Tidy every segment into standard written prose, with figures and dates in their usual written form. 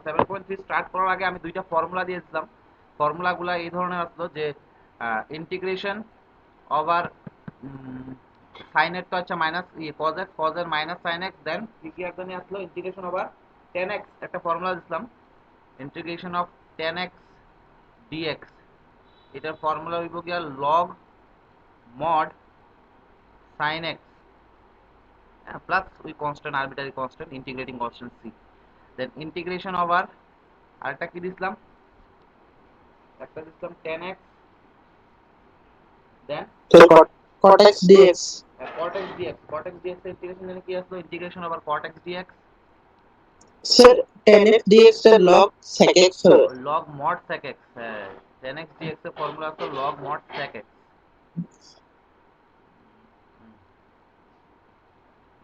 7.3 start করার আগে আমি দুইটা ফর্মুলা দিয়েছিলাম। ফর্মুলাগুলো এই ধরনের আসলো যে ইন্টিগ্রেশন ওভার সাইন এর তো আচ্ছা মাইনাস কজ এক্স, কজ এর মাইনাস সাইন এক্স, দেন কি কি একদমই আসলো ইন্টিগ্রেশন ওভার টেন এক্স, একটা ফর্মুলা দিছিলাম integration of tan x dx. এটার ফর্মুলা হইব গিয়া log mod sine x plus ওই constant arbitrary constant integrating constant C, then integration over আরেকটা কি দিছিলাম, একটা দিছিলাম tan x, then So cot x dx. cot x dx, cot x dx এর ইন্টিগ্রেশন জানি কি আসলো, integration over cot x dx Sir, tan x dx এর log sec x হবে। log mod sec x, হ্যাঁ 10x dx এর formula আসলো log mod sec x,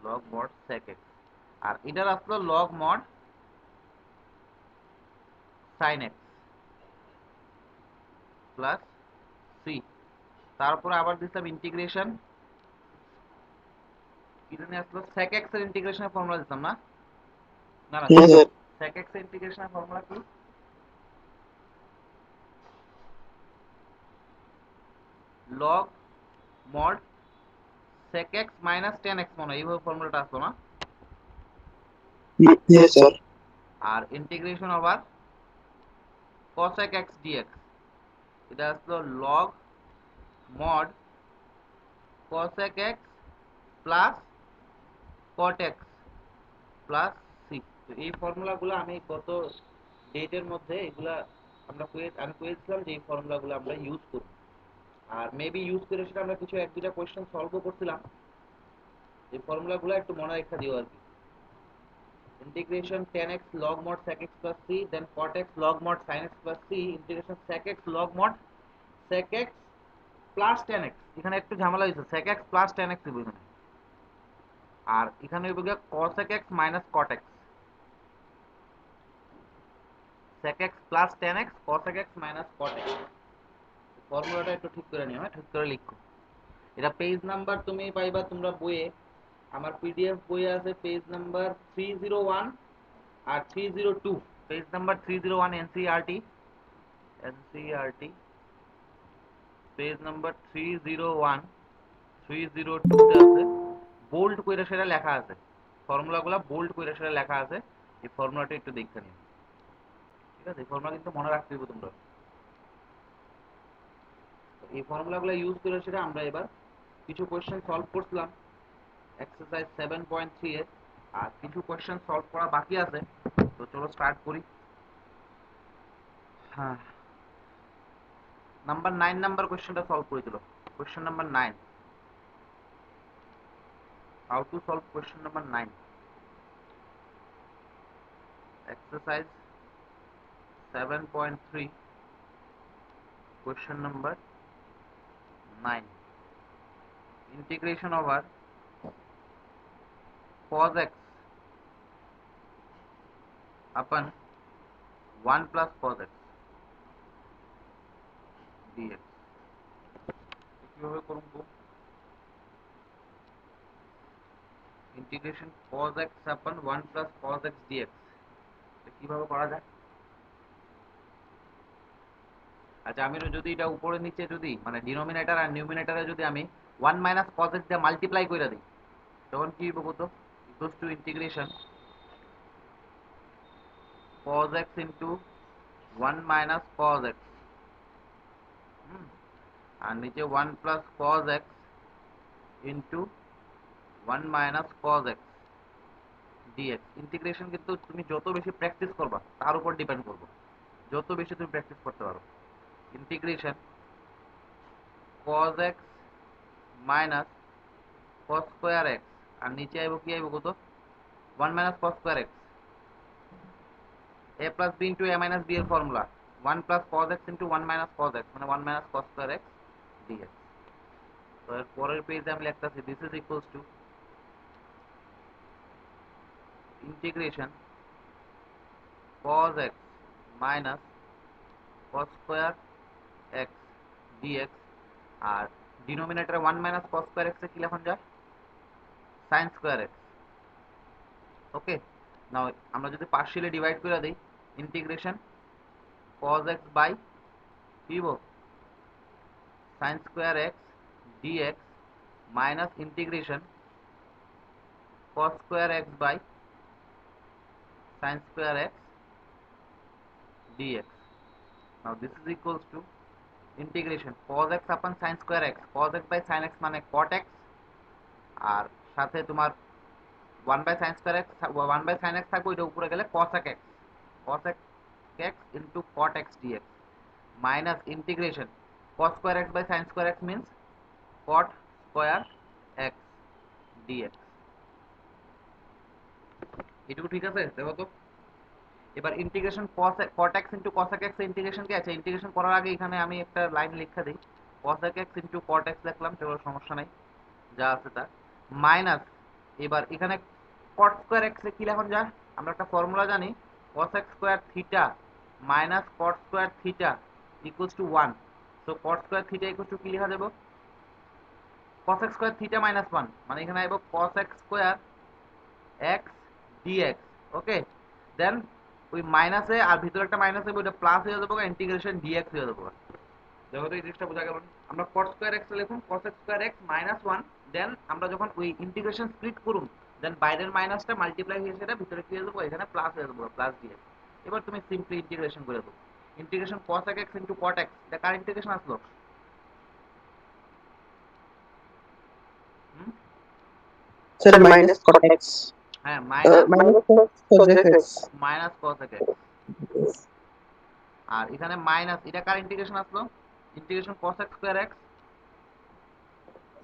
log mod sec x, আর এটার আসলো log mod sin x plus c। তারপরে আবার দিছিলাম ইন্টিগ্রেশন কি জানি আসলো sec x এর ইন্টিগ্রেশনের ফর্মুলা দিতাম না, না না Yes sir. sec x এর ইন্টিগ্রেশনের ফর্মুলা কি, log mod sec x minus tan x মনে হয় এইভাবে ফর্মুলাটা আসলো না। Yes sir. আর integration over cosec x dx, এটা আসলো log mod cosec x plus cot x plus সি। এই ফর্মুলাগুলো আমি গত ডেটের মধ্যে এগুলা আমি করেছিলাম যে এই ফর্মুলাগুলো আমরা ইউজ করব, আর মেবি ইউজ করে সেটা আমরা কিছু এক দুটা কোয়েশ্চেন সলভও করছিলাম। এই ফর্মুলাগুলো একটু মনে রাখা দিও আর কি। integration tan x log mod sec x plus c, then cot x log mod sin x plus c, integration sec x log mod sec x plus tan x, এখানে একটু ঝামেলা হয়েছে sec x plus tan x দিব এখানে, আর এখানে হইব গিয়া cosec x minus cot x, sec x plus tan x cosec x minus cot x। ফর্মুলাটা একটু ঠিক করে নিও, ঠিক করে লিখো। এটা পেজ নাম্বার তুমি পাইবা তোমরা বইয়ে, আমার পিডিএফ বই আছে পেজ নাম্বার 301 আর 302, page number 301 NCERT, NCERT page number 301 302 তে আছে, বোল্ড কইরা সেটা লেখা আছে, ফর্মুলাগুলো বোল্ড কইরা সেটা লেখা আছে। এই ফর্মুলাটা একটু দেখে নিও, ঠিক আছে? এই ফর্মুলা কিন্তু মনে রাখতে হবে তোমরা। এই ফর্মুলাগুলো ইউজ করে সেটা আমরা এবার কিছু কোশ্চেন সলভ করছিলাম এক্সারসাইজ 7.3 এর, আর কিছু কোশ্চেন সলভ করা বাকি আছে। তো চলো স্টার্ট করি। হ্যাঁ, নাম্বার 9 নাম্বার কোশ্চেনটা সলভ করে দিল। Question number 9, how to solve question number 9, exercise 7.3 question number 9, integration over cos x upon 1 plus cos x dx। কিভাবে করব? Integration cos x upon 1 plus cos x dx কিভাবে করা যায়? আচ্ছা আমি যদি এটা উপরে নিচে যদি মানে ডিনোমিনেটর আর নিউমিনেটরে যদি আমি 1 minus cos x দিয়ে মাল্টিপ্লাই করে দিই তখন কি হবে কত? Equals to integration cos x into 1 minus cos x, আর নিচে 1 plus cos x into 1 minus cos x dx। Integration কিন্তু তুমি যত বেশি প্র্যাকটিস করবা তার উপর ডিপেন্ড করবে, যত বেশি তুমি প্র্যাকটিস করতে পারো। Integration cos x minus cos square x, আর নিচে আইব কি আইব কত? 1 minus cos square x, a plus b into a minus b এর formula 1 plus cos x into 1 minus cos x মানে 1 minus cos square x dx। তো এর পরের পেজে আমি লিখতেছি this is equals to integration cos x minus cos square x dx, আর ডিনোমিনেটরে 1 minus cos square x এ কি লেখন যায়? sin square x। ওকে, নাও আমরা যদি পার্শিয়ালি ডিভাইড করে দেই ইন্টিগ্রেশন cos x বাই কি বল sin square x dx minus integration cos square x by sin square x dx. Now this is equals to integration cos x upon sin square x, cos x by sin x মানে cot x, আর সাথে তোমার 1 by sin square x 1 by sin x থাকবে, ওইটা উপরে গেলে cos x cos x into cot x dx minus integration cos square x by sin square x means cot square x dx. এটুকু ঠিক আছে? দেখো তো এবার integration cot x into cos x এর ইন্টিগ্রেশন কি আছে? ইন্টিগ্রেশন করার আগে এখানে আমি একটা লাইন লিখে দেই, cos x into cot x লিখলাম, চলো সমস্যা নাই, যা আছে তা মাইনাস। এবার এখানে cot স্কয়ার x এ কি লেখা যায়? আমরা একটা ফর্মুলা জানি, cos x square theta minus cot square theta equals to 1। So cot square theta equals to কি লেখা যাবে? cos x square theta minus 1, মানে এখানে আইবো cos x square x dx। ওকে, দেন ওই মাইনাসে আর ভিতরে একটা মাইনাস হবে, ওটা প্লাস হয়ে যাবে, ইন্টিগ্রেশন dx হয়ে যাবে। দেখো তো এই জিনিসটা বোঝা গেল? আমরা cot স্কয়ার x লিখুন cos x square x minus 1, দেন আমরা যখন ওই ইন্টিগ্রেশন স্প্লিট করুন, দেন বাইরের মাইনাসটা মাল্টিপ্লাই হয়ে সেটা ভিতরে কি হয়ে যাবে, এখানে প্লাস হয়ে যাবে, প্লাস dx। এবার তুমি সিম্পলি ইন্টিগ্রেশন করে দাও, integration cos x into cot x, এটা কার ইন্টিগ্রেশন আসলো? Sir, minus cot x. হ্যাঁ, minus Minus cos x. Minus cos x, আর এখানে মাইনাস, এটা কার ইন্টিগ্রেশন আসলো? Integration cos x square x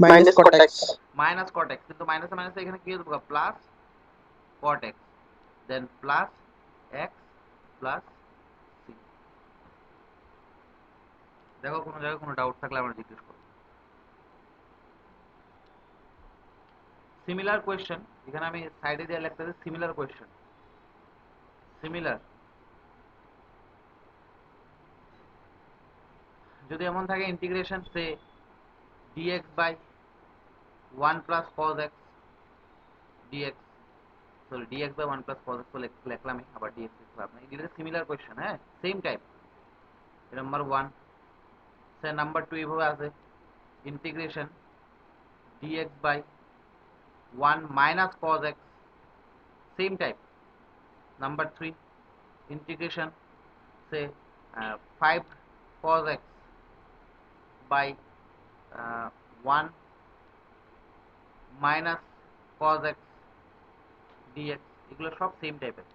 Minus cot x. Minus cot x, কিন্তু মাইনাসে মাইনাসে এখানে কি হয়ে যাবে, প্লাস cot x, দেন প্লাস x প্লাস c। দেখো কোনো জায়গায় কোনো ডাউট থাকলে আমরা জিজ্ঞেস করব। সিমিলার কোয়েশ্চেন, এখানে আমি সাইডে দিয়ে লিখতেছি সিমিলার কোয়েশ্চেন। সিমিলার যদি এমন থাকে integration say dx by 1 plus cos x dx, sorry dx by 1 plus cos x তো লিখলামই, আবার dx লিখলাম না, এটা সিমিলার কোয়েশ্চেন। হ্যাঁ, same type. Number 1 say number 2 এইভাবে আছে, integration dx by 1 minus cos x, same type. Number 3 integration say 5 cos x by 1 minus cos x dx, এগুলো সব সেম টাইপের,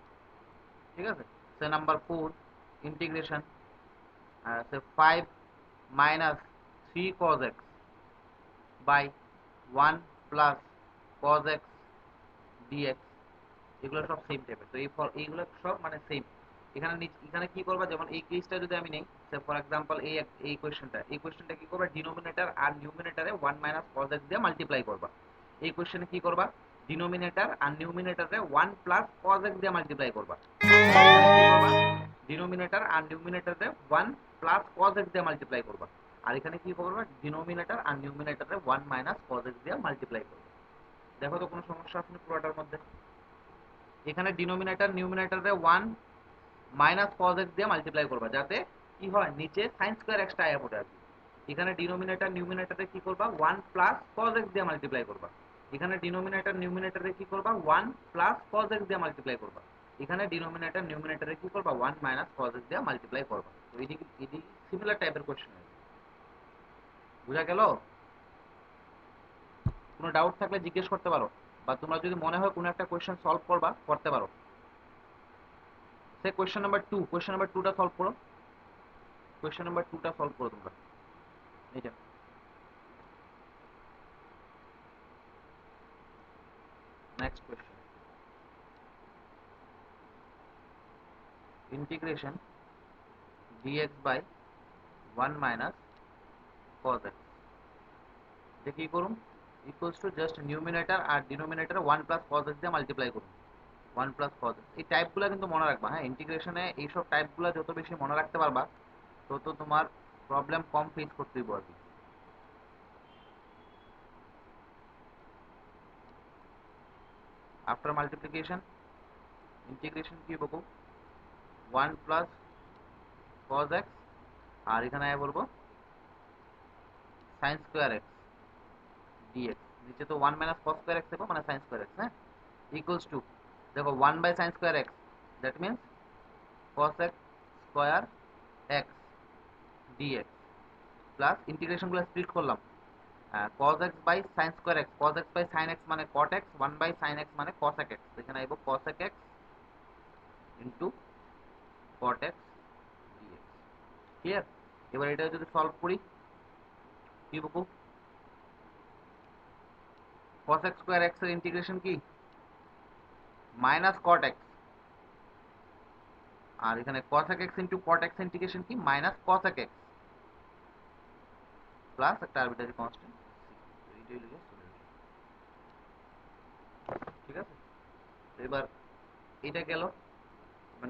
ঠিক আছে? সে number 4 integration say 5 minus 3 cos x by 1 plus cos x dx, এগুলো সব same টাইপের। তো এইগুলো সব মানে সেম। এখানে এখানে কি করবা, যেমন এই কেসটা যদি আমি নেই, ফর এক্সাম্পল এই কোশ্চেনটা কি করবা, ডিনোমিনেটর আর নিউমিনেটরে 1 মাইনাস cos x দিয়ে মাল্টিপ্লাই করবা। এই কোশ্চেনে কি করবা, ডিনোমিনেটর আর নিউমিনেটরে 1 প্লাস cos x দিয়ে মাল্টিপ্লাই করবা। ডিনোমিনেটর আর নিউমিনেটরে 1 প্লাস cos x দিয়ে মাল্টিপ্লাই করবা, আর এখানে কি করবা, ডিনোমিনেটর আর নিউমিনেটরে 1 মাইনাস cos x দিয়ে মাল্টিপ্লাই করবা। দেখো তো কোনো সমস্যা আছে পুরোটার মধ্যে? এখানে ডিনোমিনেটর নিউমিনেটরে 1 মাইনাস cos x দিয়ে মাল্টিপ্লাই করবা, যাতে কি হয়, নিচে sin স্কয়ার x টা আয়া পড়ে আসবে। এখানে ডিনোমিনেটর নিউমিনেটরে কি করবা, 1 প্লাস cos x দিয়ে মাল্টিপ্লাই করবা। এখানে ডিনোমিনেটর নিউমিনেটরে কি করবা, 1 প্লাস cos x দিয়ে মাল্টিপ্লাই করবা। এখানে ডিনোমিনেটর নিউমিনেটরে কি করবা, 1 মাইনাস cos x দিয়ে মাল্টিপ্লাই করবা। তো এদিকে সিমিলার টাইপের কোশ্চেন। বুঝা গেল? কোনো ডাউট থাকলে জিজ্ঞেস করতে পারো, বা তোমরা যদি মনে হয় কোনো একটা কোশ্চেন সলভ করবা, করতে পারো। Say question number 2, question number 2টা সলভ করো, কোশ্চেন নাম্বার 2টা সলভ করো তোমরা। এইটা next question, integration dx by 1 minus cos x, এটা কি করুন, ইকুয়ালস টু জাস্ট নিউমিনেটর আর ডিনোমিনেটর 1 প্লাস cos x দিয়ে মাল্টিপ্লাই করুন, 1 প্লাস cos x। এই টাইপগুলো কিন্তু মনে রাখবা। হ্যাঁ, ইন্টিগ্রেশনে এইসব টাইপগুলো যত বেশি মনে রাখতে পারবা, তত তোমার প্রবলেম কম ফেস করতে হইব আর কি। আফটার মাল্টিপ্লিকেশন ইন্টিগ্রেশন কি হবে, 1 প্লাস cos x, আর এখানে বলবো sin স্কয়ার x dx। নিচে তো 1 মাইনাস cos স্কয়ার x দেবো, মানে sin স্কয়ার x, হ্যাঁ, ইকুয়ালস টু, দেখো 1 by sin square x, that means cos x square x dx, plus integration গুলো স্প্লিট করলাম, cos x by sin square x, cos x by sin x মানে cot x, 1 by sin x মানে cosec x, এখানে আইবো cosec x into cot x dx। Clear? এবার এটা যদি solve করি কি পাবো, cos x স্কয়ার x এর ইন্টিগ্রেশন কি মাইনাস cot x, আর এখানে cosec x into cot x integration কি মাইনাস cosec x, প্লাস একটা আরবিটারি কনস্ট্যান্ট, এইটাই লিখে সলিউশন। ঠিক আছে, তো এবার এটা গেল।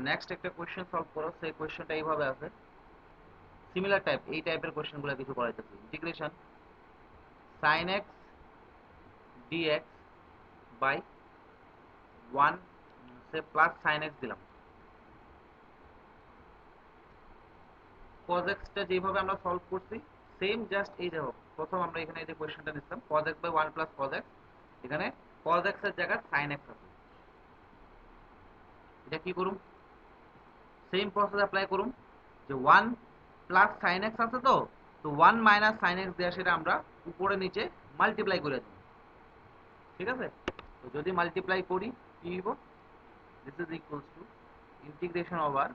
নেক্সট একটা কোয়েশ্চেন সলভ করো, সেই কোয়েশ্চেনটা এইভাবে আছে, সিমিলার টাইপ, এই টাইপের কোয়েশ্চেনগুলো কিছু করাইতেছি। Integration sin x dx by 1, সে প্লাস sin x দিলাম, cos x টা যেভাবে আমরা সলভ করছি সেম, জাস্ট এই দেখো প্রথম আমরা এখানে এই যে কোয়েশ্চেনটা নিছিলাম cos x by 1 plus cos x, এখানে cos x এর জায়গায় sin x আছে, এটা কি করুম, সেম প্রসেস অ্যাপ্লাই করুম, যে 1 প্লাস sin x আছে, তো 1 মাইনাস sin x দেয়া, সেটা আমরা উপরে নিচে মাল্টিপ্লাই করে দেব। ঠিক আছে, তো যদি মাল্টিপ্লাই করি কি হইব, this is equals to integration over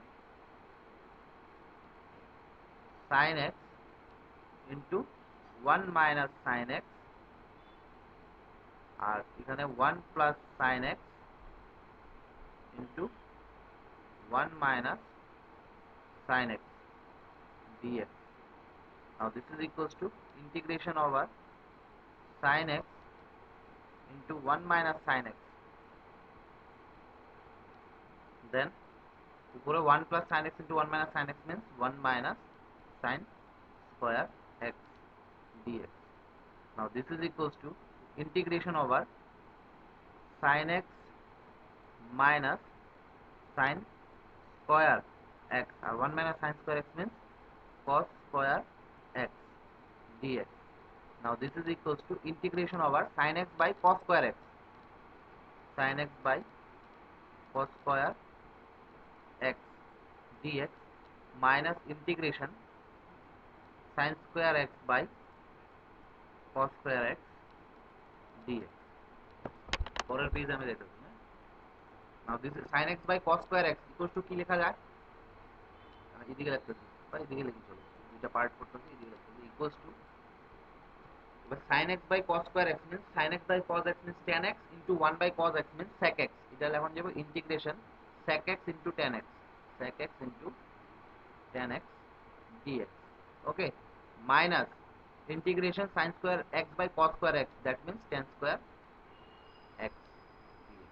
sin x into 1 minus sin x, আর এখানে 1 plus sin x into 1 minus sin x dx. Now this is equals to integration over sin x into 1 minus sin x, then উপরে 1 plus sin x into 1 minus sin x means 1 minus sin square x dx. Now this is equals to integration over sin x minus sin square x, or 1 minus sin square x means cos square x dx. Now this is equals to integration over sin x by cos square x, sin x by cos square x dx minus integration sin square x by cos square x dx. পরের page আমি দেখাচ্ছি। Now this is sin x by cos square x equals to কি লেখা যায়, এদিকে লিখতেছি বা এদিকে লিখি, চলো দুইটা পার্ট করতেছি, এদিকে লিখতেছি equals to, এবার sin x by cos square x means sin x by cos x means tan x into 1 by cos x means sec x, এটা এখন যাব integration sec x into tan x, sec x into tan x dx, okay, minus integration sin square x by cos square x, that means tan square x dx।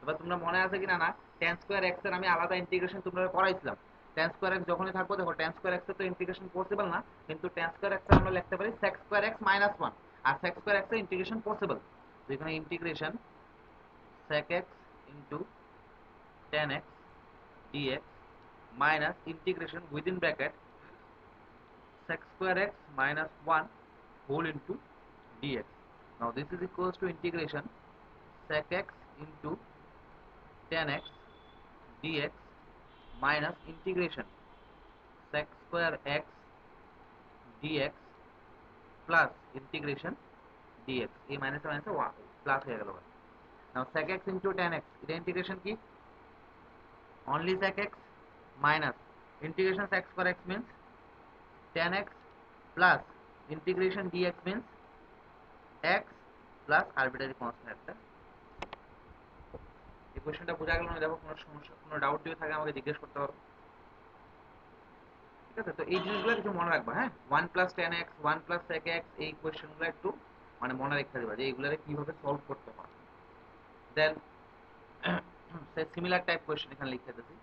এবার তোমরা মনে আছে কিনা না, tan square x এর আমি আলাদা integration তোমরা করাইছিলাম, tan square x যখনই থাকবো, দেখো tan square x এর তো ইন্টিগ্রেশন পসিবল না, কিন্তু tan square x এর আমরা লিখতে পারি sec square x minus 1, আর sec square x এর ইন্টিগ্রেশন পসিবল, তো এখানে integration sec x into tan x dx minus integration within bracket sec square x minus 1 whole into dx. Now this is equals to integration sec x into tan x dx minus integration sec square x dx plus integration dx, এই minus মাইনাসে plus হয়ে গেল। নাও sec x into tan x, এটা integration কি only sec x minus integration sec square x means tan x plus integration dx means x plus arbitrary constant একটা। এই কোশ্চেনটা বোঝা গেল না? দেখো কোনো সমস্যা, কোনো ডাউট যদি থাকে আমাকে জিজ্ঞেস করতে পারো। ঠিক আছে, তো এই জিনিসগুলো কিছু মনে রাখবা, হ্যাঁ, 1 plus tan x 1 plus sec x, এই কোশ্চেনগুলো একটু মানে মনে রেখে দিবা যে এইগুলারে কিভাবে সলভ করতে হয়। দেন সে সিমিলার টাইপ কোশ্চেন এখানে লিখে দিতেছি,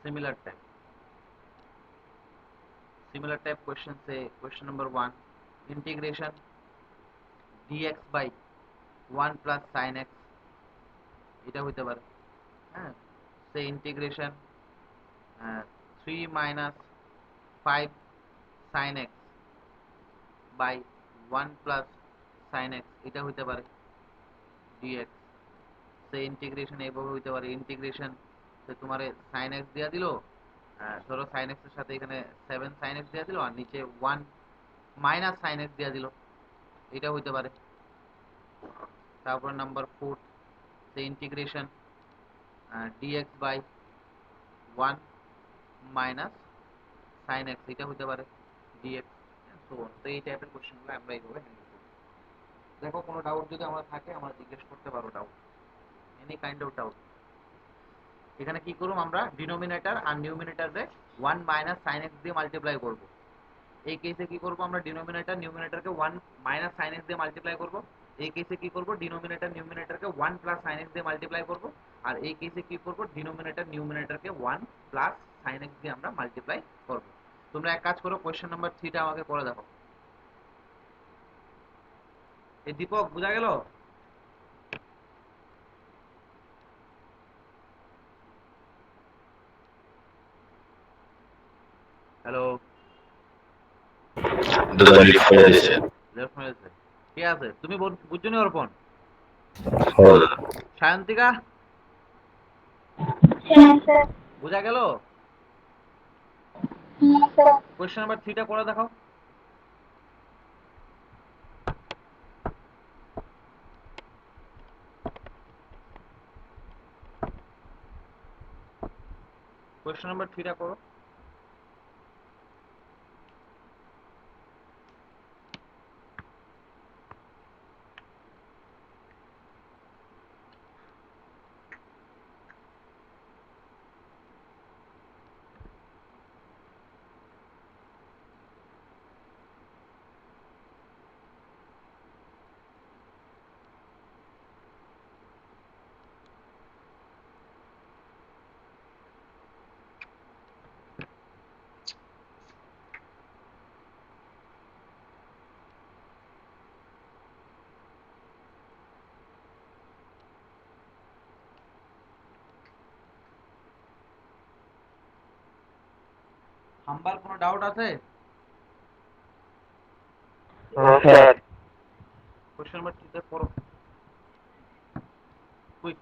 similar type, similar type question, say question number 1, integration dx by 1 plus sin x, এটা হইতে পারে, হ্যাঁ, say integration 3 minus 5 sin x by 1 plus sin x এটা হইতে পারে dx। সেই ইন্টিগ্রেশন এইভাবে হইতে পারে ইন্টিগ্রেশন তোমার sin x দিয়া দিল, ধরো sin x এর সাথে এখানে 7 sin x দিয়া দিল আর নিচে 1 মাইনাস sin x দিয়া দিল, এটা হইতে পারে। তারপর নাম্বার 4 সেই integration dx by 1 minus sin x এটা হইতে পারে dx। সো তো এই টাইপের কোশ্চেনগুলো আমরা এইভাবে হ্যান্ডেল করি। দেখো কোনো ডাউট যদি আমার থাকে আমরা জিজ্ঞেস করতে পারো, doubt any kind of doubt. এখানে কি করব, আমরা ডিনোমিনেটর আর নিউমিনেটরে 1 মাইনাস sin x দিয়ে মাল্টিপ্লাই করব। এই কেসে কি করব, আমরা ডিনোমিনেটর নিউমিনেটরকে 1 মাইনাস sin x দিয়ে মাল্টিপ্লাই করব। এই কেসে কি করব, ডিনোমিনেটর নিউমিনেটরকে 1 প্লাস sin x দিয়ে মাল্টিপ্লাই করব। আর এই কেসে কি করব, ডিনোমিনেটর নিউমিনেটরকে 1 প্লাস sin x দিয়ে আমরা মাল্টিপ্লাই করব। তোমরা এক কাজ করো, কোশ্চেন নাম্বার 3টা আমাকে করে দেখো। এই দীপক বুঝা গেল? হ্যালো, লেফট মেরেছে কে আছে? তুমি বুঝছো নি অর্পণ? সায়ন্তিকা বুঝা গেল? কোশ্চেন নাম্বার 3টা করে দেখাও। কোশ্চেন নাম্বার 3টা করো। হাম্বার কোনো ডাউট আছে? কোশ্চেন নাম্বার 3তে পড়ো কুইক।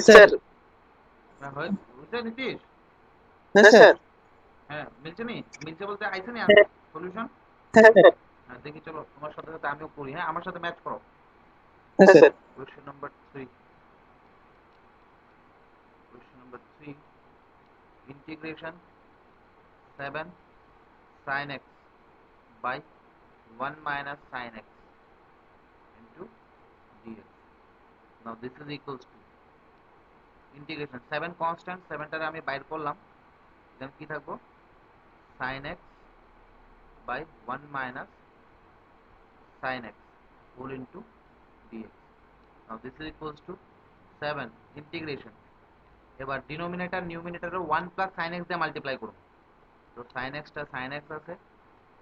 স্যার হ্যাঁ হয় বুঝছে নীতিশ? হ্যাঁ স্যার হ্যাঁ মিলছে নি? মিলছে বলতে আইছে নি হ্যাঁ সলিউশন? হ্যাঁ স্যার হ্যাঁ দেখি চলো তোমার সাথে সাথে আমিও করি, হ্যাঁ আমার সাথে ম্যাচ করো। হ্যাঁ sir question number 3, question number 3 integration 7 sin x by 1 minus sin x into dx. Now this is equals to integration 7 constant, 7টারে আমি বাইর করলাম, দেন কি থাকবো sin x by 1 minus sin x whole into dx. Now this is equals to 7 integration, এবার denominator নিউমিনেটরে 1 plus sin x দিয়ে multiply করব। তো sin x টা sin x আছে,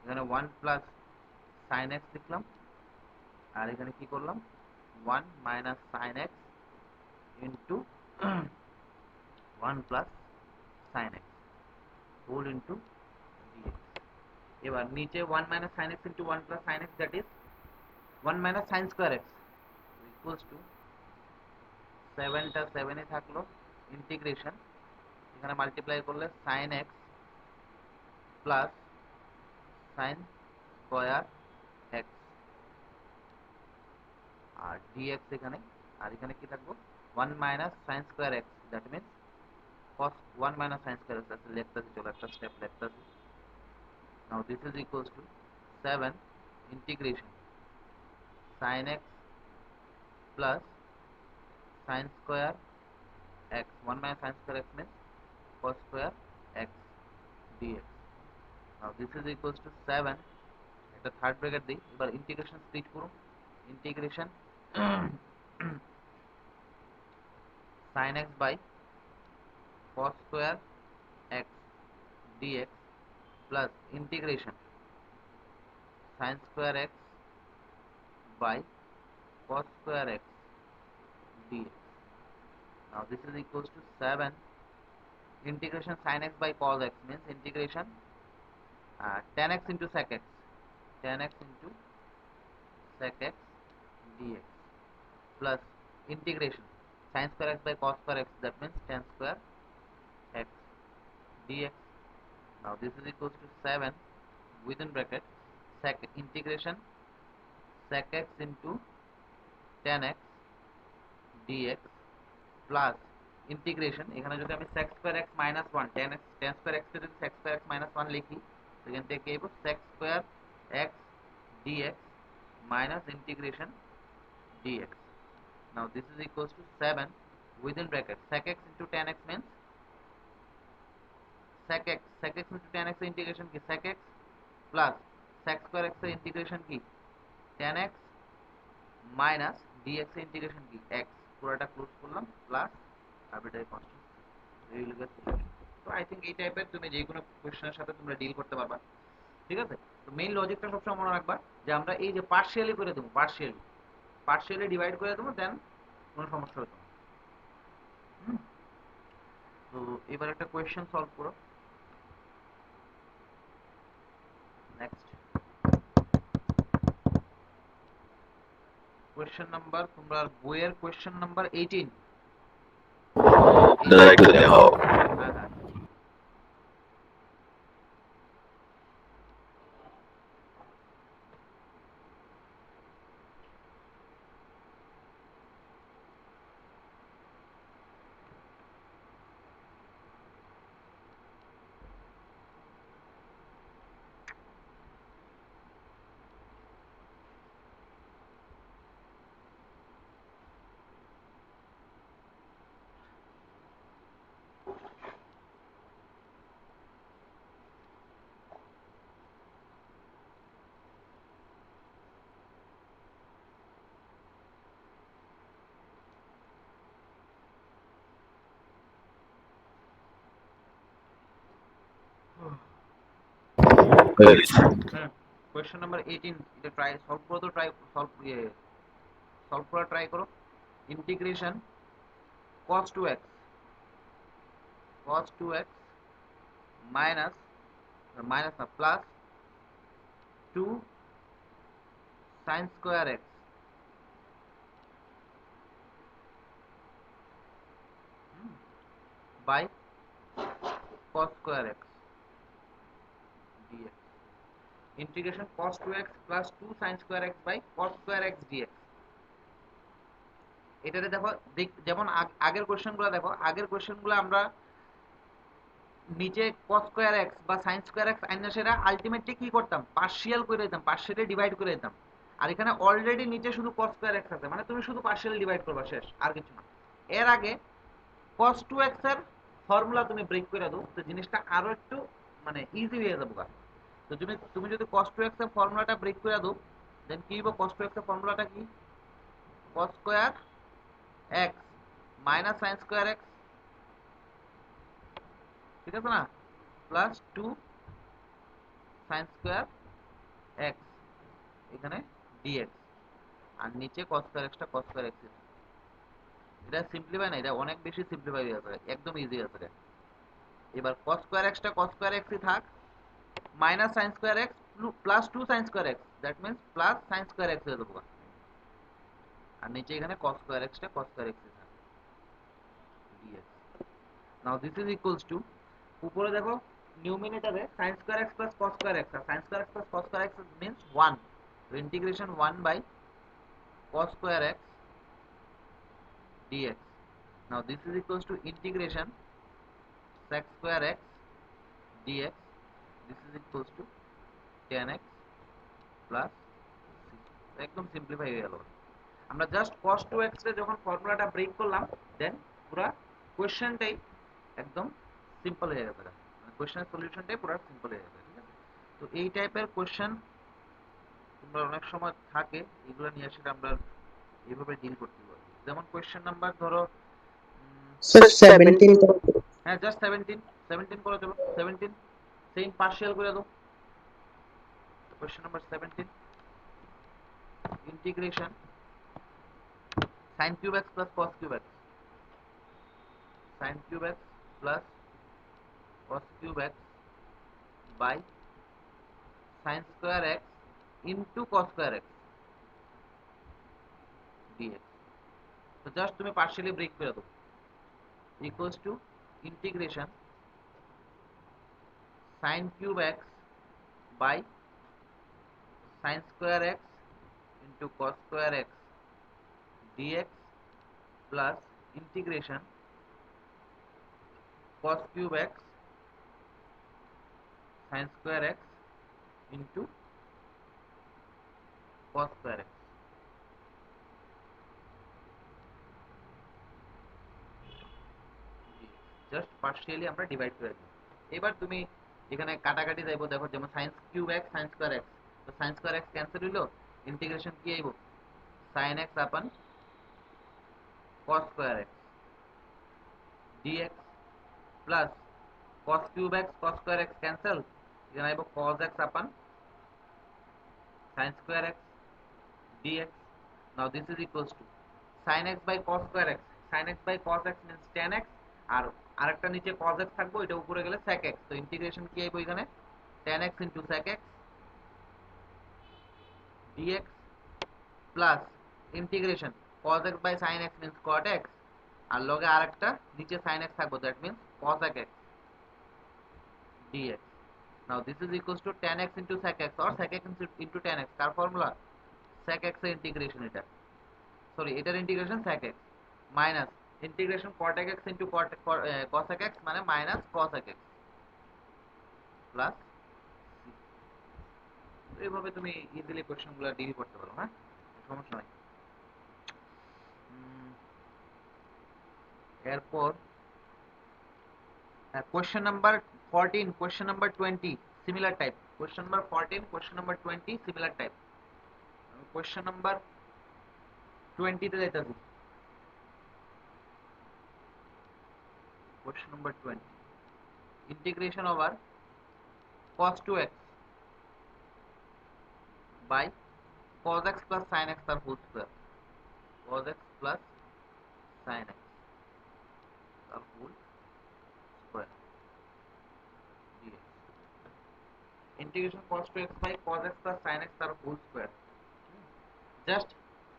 এখানে 1 প্লাস sin x লিখলাম, আর এখানে কি করলাম 1 minus sin x into 1 plus sin x whole into dx। এবার নিচে 1 minus sin x into 1 plus sin x, that is 1 minus sin square x equals to 7 টা 7 এ থাকলো ইন্টিগ্রেশন, এখানে মাল্টিপ্লাই করলে sin x প্লাস sin স্কয়ার x আর dx এখানে, আর এখানে কি থাকবো 1 minus sin square x, that means cos 1 minus sin square x, আছে লেখতাছি, চলো একটা step লেখতাছি। now this is equals to 7 integration sin x plus sin square x, 1 minus sin square x means cos square x dx. now this is equals to 7, একটা third bracket দিই, এবার integration split করুন, integration sin x by cos square x dx plus integration sin square x by cos square x dx. now this is equals to 7 integration sin x by cos x means integration tan x into sec x, tan x into sec x dx plus integration sin square x by cos square x, that means tan square x dx. now this is equals to 7 within bracket sec integration sec x into tan x dx plus integration, এখানে যদি আমি sec square x minus 1 tan square x কে যদি sec square x minus 1 লিখি, এখান থেকে কি হবে sec square x dx minus integration dx. now this is equals to 7 within bracket sec x into tan x means sec x into tan x এর integration কি sec x plus sec square x এর integration কি tan x minus dx এর integration কি x, পুরোটা close করলাম plus arbitrary constant রিলিগেট। তো I think এই টাইপের তুমি যে কোনো কোশ্চেনের সাথে তোমরা ডিল করতে পারবা, ঠিক আছে। তো মেইন লজিকটা সবসময় মনে রাখবা যে আমরা এই যে পার্শিয়ালি করে দেবো, পার্শিয়ালি ডিভাইড করে দেবো, দেন কোনো সমস্যা হতো না। তো এবার একটা কোয়েশ্চেন সলভ করো। নেক্সট কোয়েশ্চেন নাম্বার, তোমরা বইয়ের কোয়েশ্চেন নাম্বার 18 Directly হ্যাঁ হ্যাঁ কোয়েশ্চেন নাম্বার 18 এটা ট্রাই সলভ করো, তো ট্রাই সলভ করা ট্রাই করো। Integration cos 2x minus minus না plus 2 sin square x by cos square x dx. integration cos 2x plus 2 sin square x by cos square x dx. এটাতে দেখো যেমন আগের কোশ্চেনগুলো দেখো, আগের কোশ্চেনগুলো আমরা নিচে cos square x বা sin square x আইনা সেটা আলটিমেটলি কি করতাম, পার্শিয়াল করে দিতাম, পার্শিয়ালি ডিভাইড করে দিতাম। আর এখানে অলরেডি নিচে শুধু cos square x আছে, মানে তুমি শুধু পার্শিয়ালি ডিভাইড করবা, শেষ, আর কিছু না। এর আগে cos 2x এর ফর্মুলা তুমি ব্রেক করে দাও, তো জিনিসটা আরো একটু মানে ইজি হয়ে যাবে। তো তুমি যদি cos 2x এর ফর্মুলাটা ব্রেক করে দাও, দেন কি হবে, cos 2x এর ফর্মুলাটা কি cos square x minus sin square x, ঠিক আছে না, প্লাস 2 sin স্কয়ার x এখানে dx, আর নিচে cos স্কয়ার x টা cos স্কয়ার x। এটা সিম্পলিফাই না, এটা অনেক বেশি সিম্পলিফাই হয়ে যাবে, একদম ইজি আছে এটা। এবার cos স্কয়ার x টা cos স্কয়ার x থাক, minus sine square x plus 2 sign square x, that means plus sign square x হয়ে দেবো, আর নিচে এখানে cos square extra cos square x থাকে dx। Now this is equals two, উপরে দেখো নিউমিনেটরে sin square x plus cos square x, আর sin square x plus cos square x means 1, তো integration 1 by cos square x dx। now this is equals to integration sec square x dx, this is equals to tan x plus c, একদম simplify হয়ে গেল। আমরা just cos 2x এর যখন ফর্মুলাটা break করলাম, দেন পুরো কোশ্চেনটাই একদম সিম্পল হয়ে গেছে, মানে কোশ্চেনের সলিউশনটাই পুরো সিম্পল হয়ে গেছে, ঠিক আছে। তো এই টাইপের কোশ্চেন তোমরা অনেক সময় থাকে, এগুলো নিয়ে আসলে আমরা এইভাবে ডিল করতে পারি। যেমন কোশ্চেন নাম্বার ধরো Sir, 17 का হ্যাঁ জাস্ট 17, 17 করে দেবো, 17 সেম পার্শিয়াল করে দাও। Question number 17, integration sin cube x plus cos cube x, sin cube x plus cos cube x by sin square x into cos square x dx। তো just তুমি partially break করে দাও, equals to integration sin cube x by sin square x into cos square x dx plus integration cos cube x sin square x into cos square x। Just partially আমরা divide করে দিই। এবার তুমি এখানে কাটাকাটি যাইবো, দেখো যেমন sin cube x sin square x, তো sin square x ক্যান্সেল হইলো, ইন্টিগ্রেশন কি আইবো sin x upon cos square x dx plus cos cube x cos square x cancel, এখানে আইবো cos x upon sin square x dx। now this is equals to sin x by cos square x, sin x by cos x means tan x, আর আরেকটা নিচে cos x থাকবো, এটা উপরে গেলে sec x, তো integration কি আইবো এখানে tan x into sec x dx plus integration cos x by sin x means cot x, আর লগে আরেকটা নিচে sin x থাকবো, that means cosec x dx। now this is equals to tan x into sec x or sec x into tan x, car formula sec x এর integration, এটা sorry এটার integration sec x minus integration cotec x into cosec x মানে minus cosec x plus এইভাবে তুমি easily কোশ্চেনগুলো deal করতে পারো, হ্যাঁ সমস্যা নাই। এরপর question number 14, question number 20 similar type, question number 14 question number 20 similar type। question number 20 তে যাইতাছি, question number 20 integration over cos 2x by cos x plus sin x তার whole square, cos x plus sin x তার whole square dx। integration cos 2x by cos x plus sin x তার whole square, just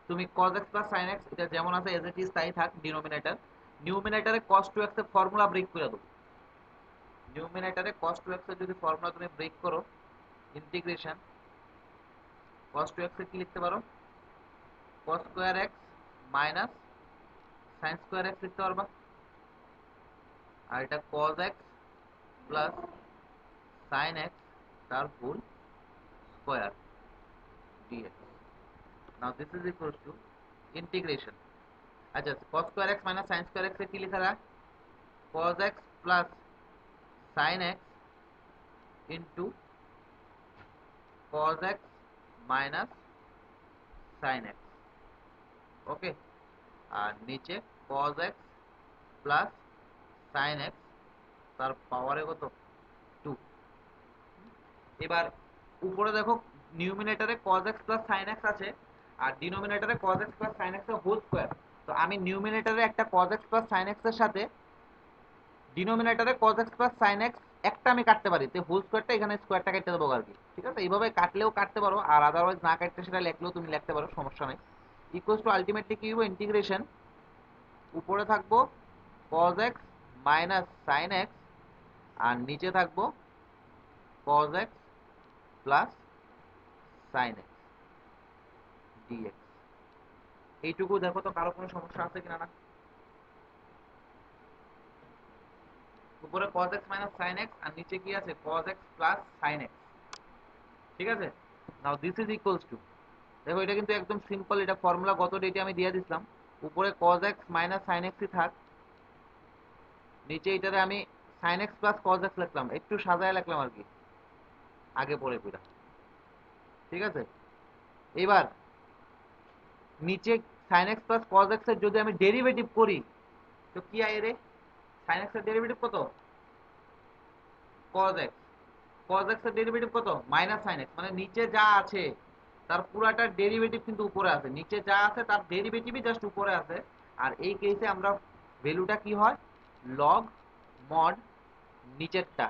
তুমি cos x plus sin x এটা যেমন আছে as it is তাই থাক, denominator নিউমিনেটরে cos 2x এর formula break করে দাও, নিউমিনেটরে cos 2x এর যদি ফর্মুলা তুমি ব্রেক করো, ইন্টিগ্রেশন cos 2x এর কি লিখতে পারো cos square x minus sin square x লিখতে পারবা, আর এটা cos x প্লাস sin x তার whole square dx। now this is equals to integration, আচ্ছা cos square x minus sin square x এর কি লেখা যায় cos x প্লাস sin x into cos x minus sin x, okay, আর নিচে cos x প্লাস sin x তার পাওয়ারে কত 2। এবার উপরে দেখো নিউমিনেটরে cos x প্লাস sin x আছে, আর ডিনোমিনেটরে cos x প্লাস sin x এর হোল স্কয়ার, তো আমি নিউমিনেটরে একটা cos x প্লাস sin x এর সাথে ডিনোমিনেটরে cos x plus sin x একটা আমি কাটতে পারি, তো হোল স্কোয়ারটা এখানে স্কোয়ারটা কেটে দেবো আর কি, ঠিক আছে? এইভাবে কাটলেও কাটতে পারো, আর আদারওয়াইজ না কাটতে সেটা লিখলেও তুমি লিখতে পারো, সমস্যা নাই। ইকুয়ালস টু আলটিমেটলি কি হবে, ইন্টিগ্রেশন উপরে থাকবো cos x minus sin x, আর নিচে থাকবো cos x প্লাস sin x dx। এইটুকু দেখো তো কারো কোনো সমস্যা আছে কিনা না। উপরে cos x minus sin x আর নিচে কি আছে cos x প্লাস sin x, ঠিক আছে? নাও দিস ইজ ইকুয়ালস টু, দেখো এটা কিন্তু একদম সিম্পল, এটা ফর্মুলা গত ডেটে আমি দিয়ে দিছিলাম। উপরে cos x minus sin x ই থাক, নিচে এটারে আমি sin x plus cos x লিখলাম, একটু সাজায় লিখলাম আর কি, আগে পরে পুরা, ঠিক আছে? এবার নিচে sin x plus cos x এর যদি আমি ডেরিভেটিভ করি, তো কি আয় রে, sin x এর ডেরিভেটিভ কত, cos x, cos x এর ডেরিভেটিভ কত, মাইনাস sin x, মানে নিচে যা আছে তার পুরাটা ডেরিভেটিভ কিন্তু উপরে আছে, নিচে যা আছে তার ডেরিভেটিভই জাস্ট উপরে আছে। আর এই কেসে আমরা ভ্যালুটা কি হয়, লগ মড নিচেরটা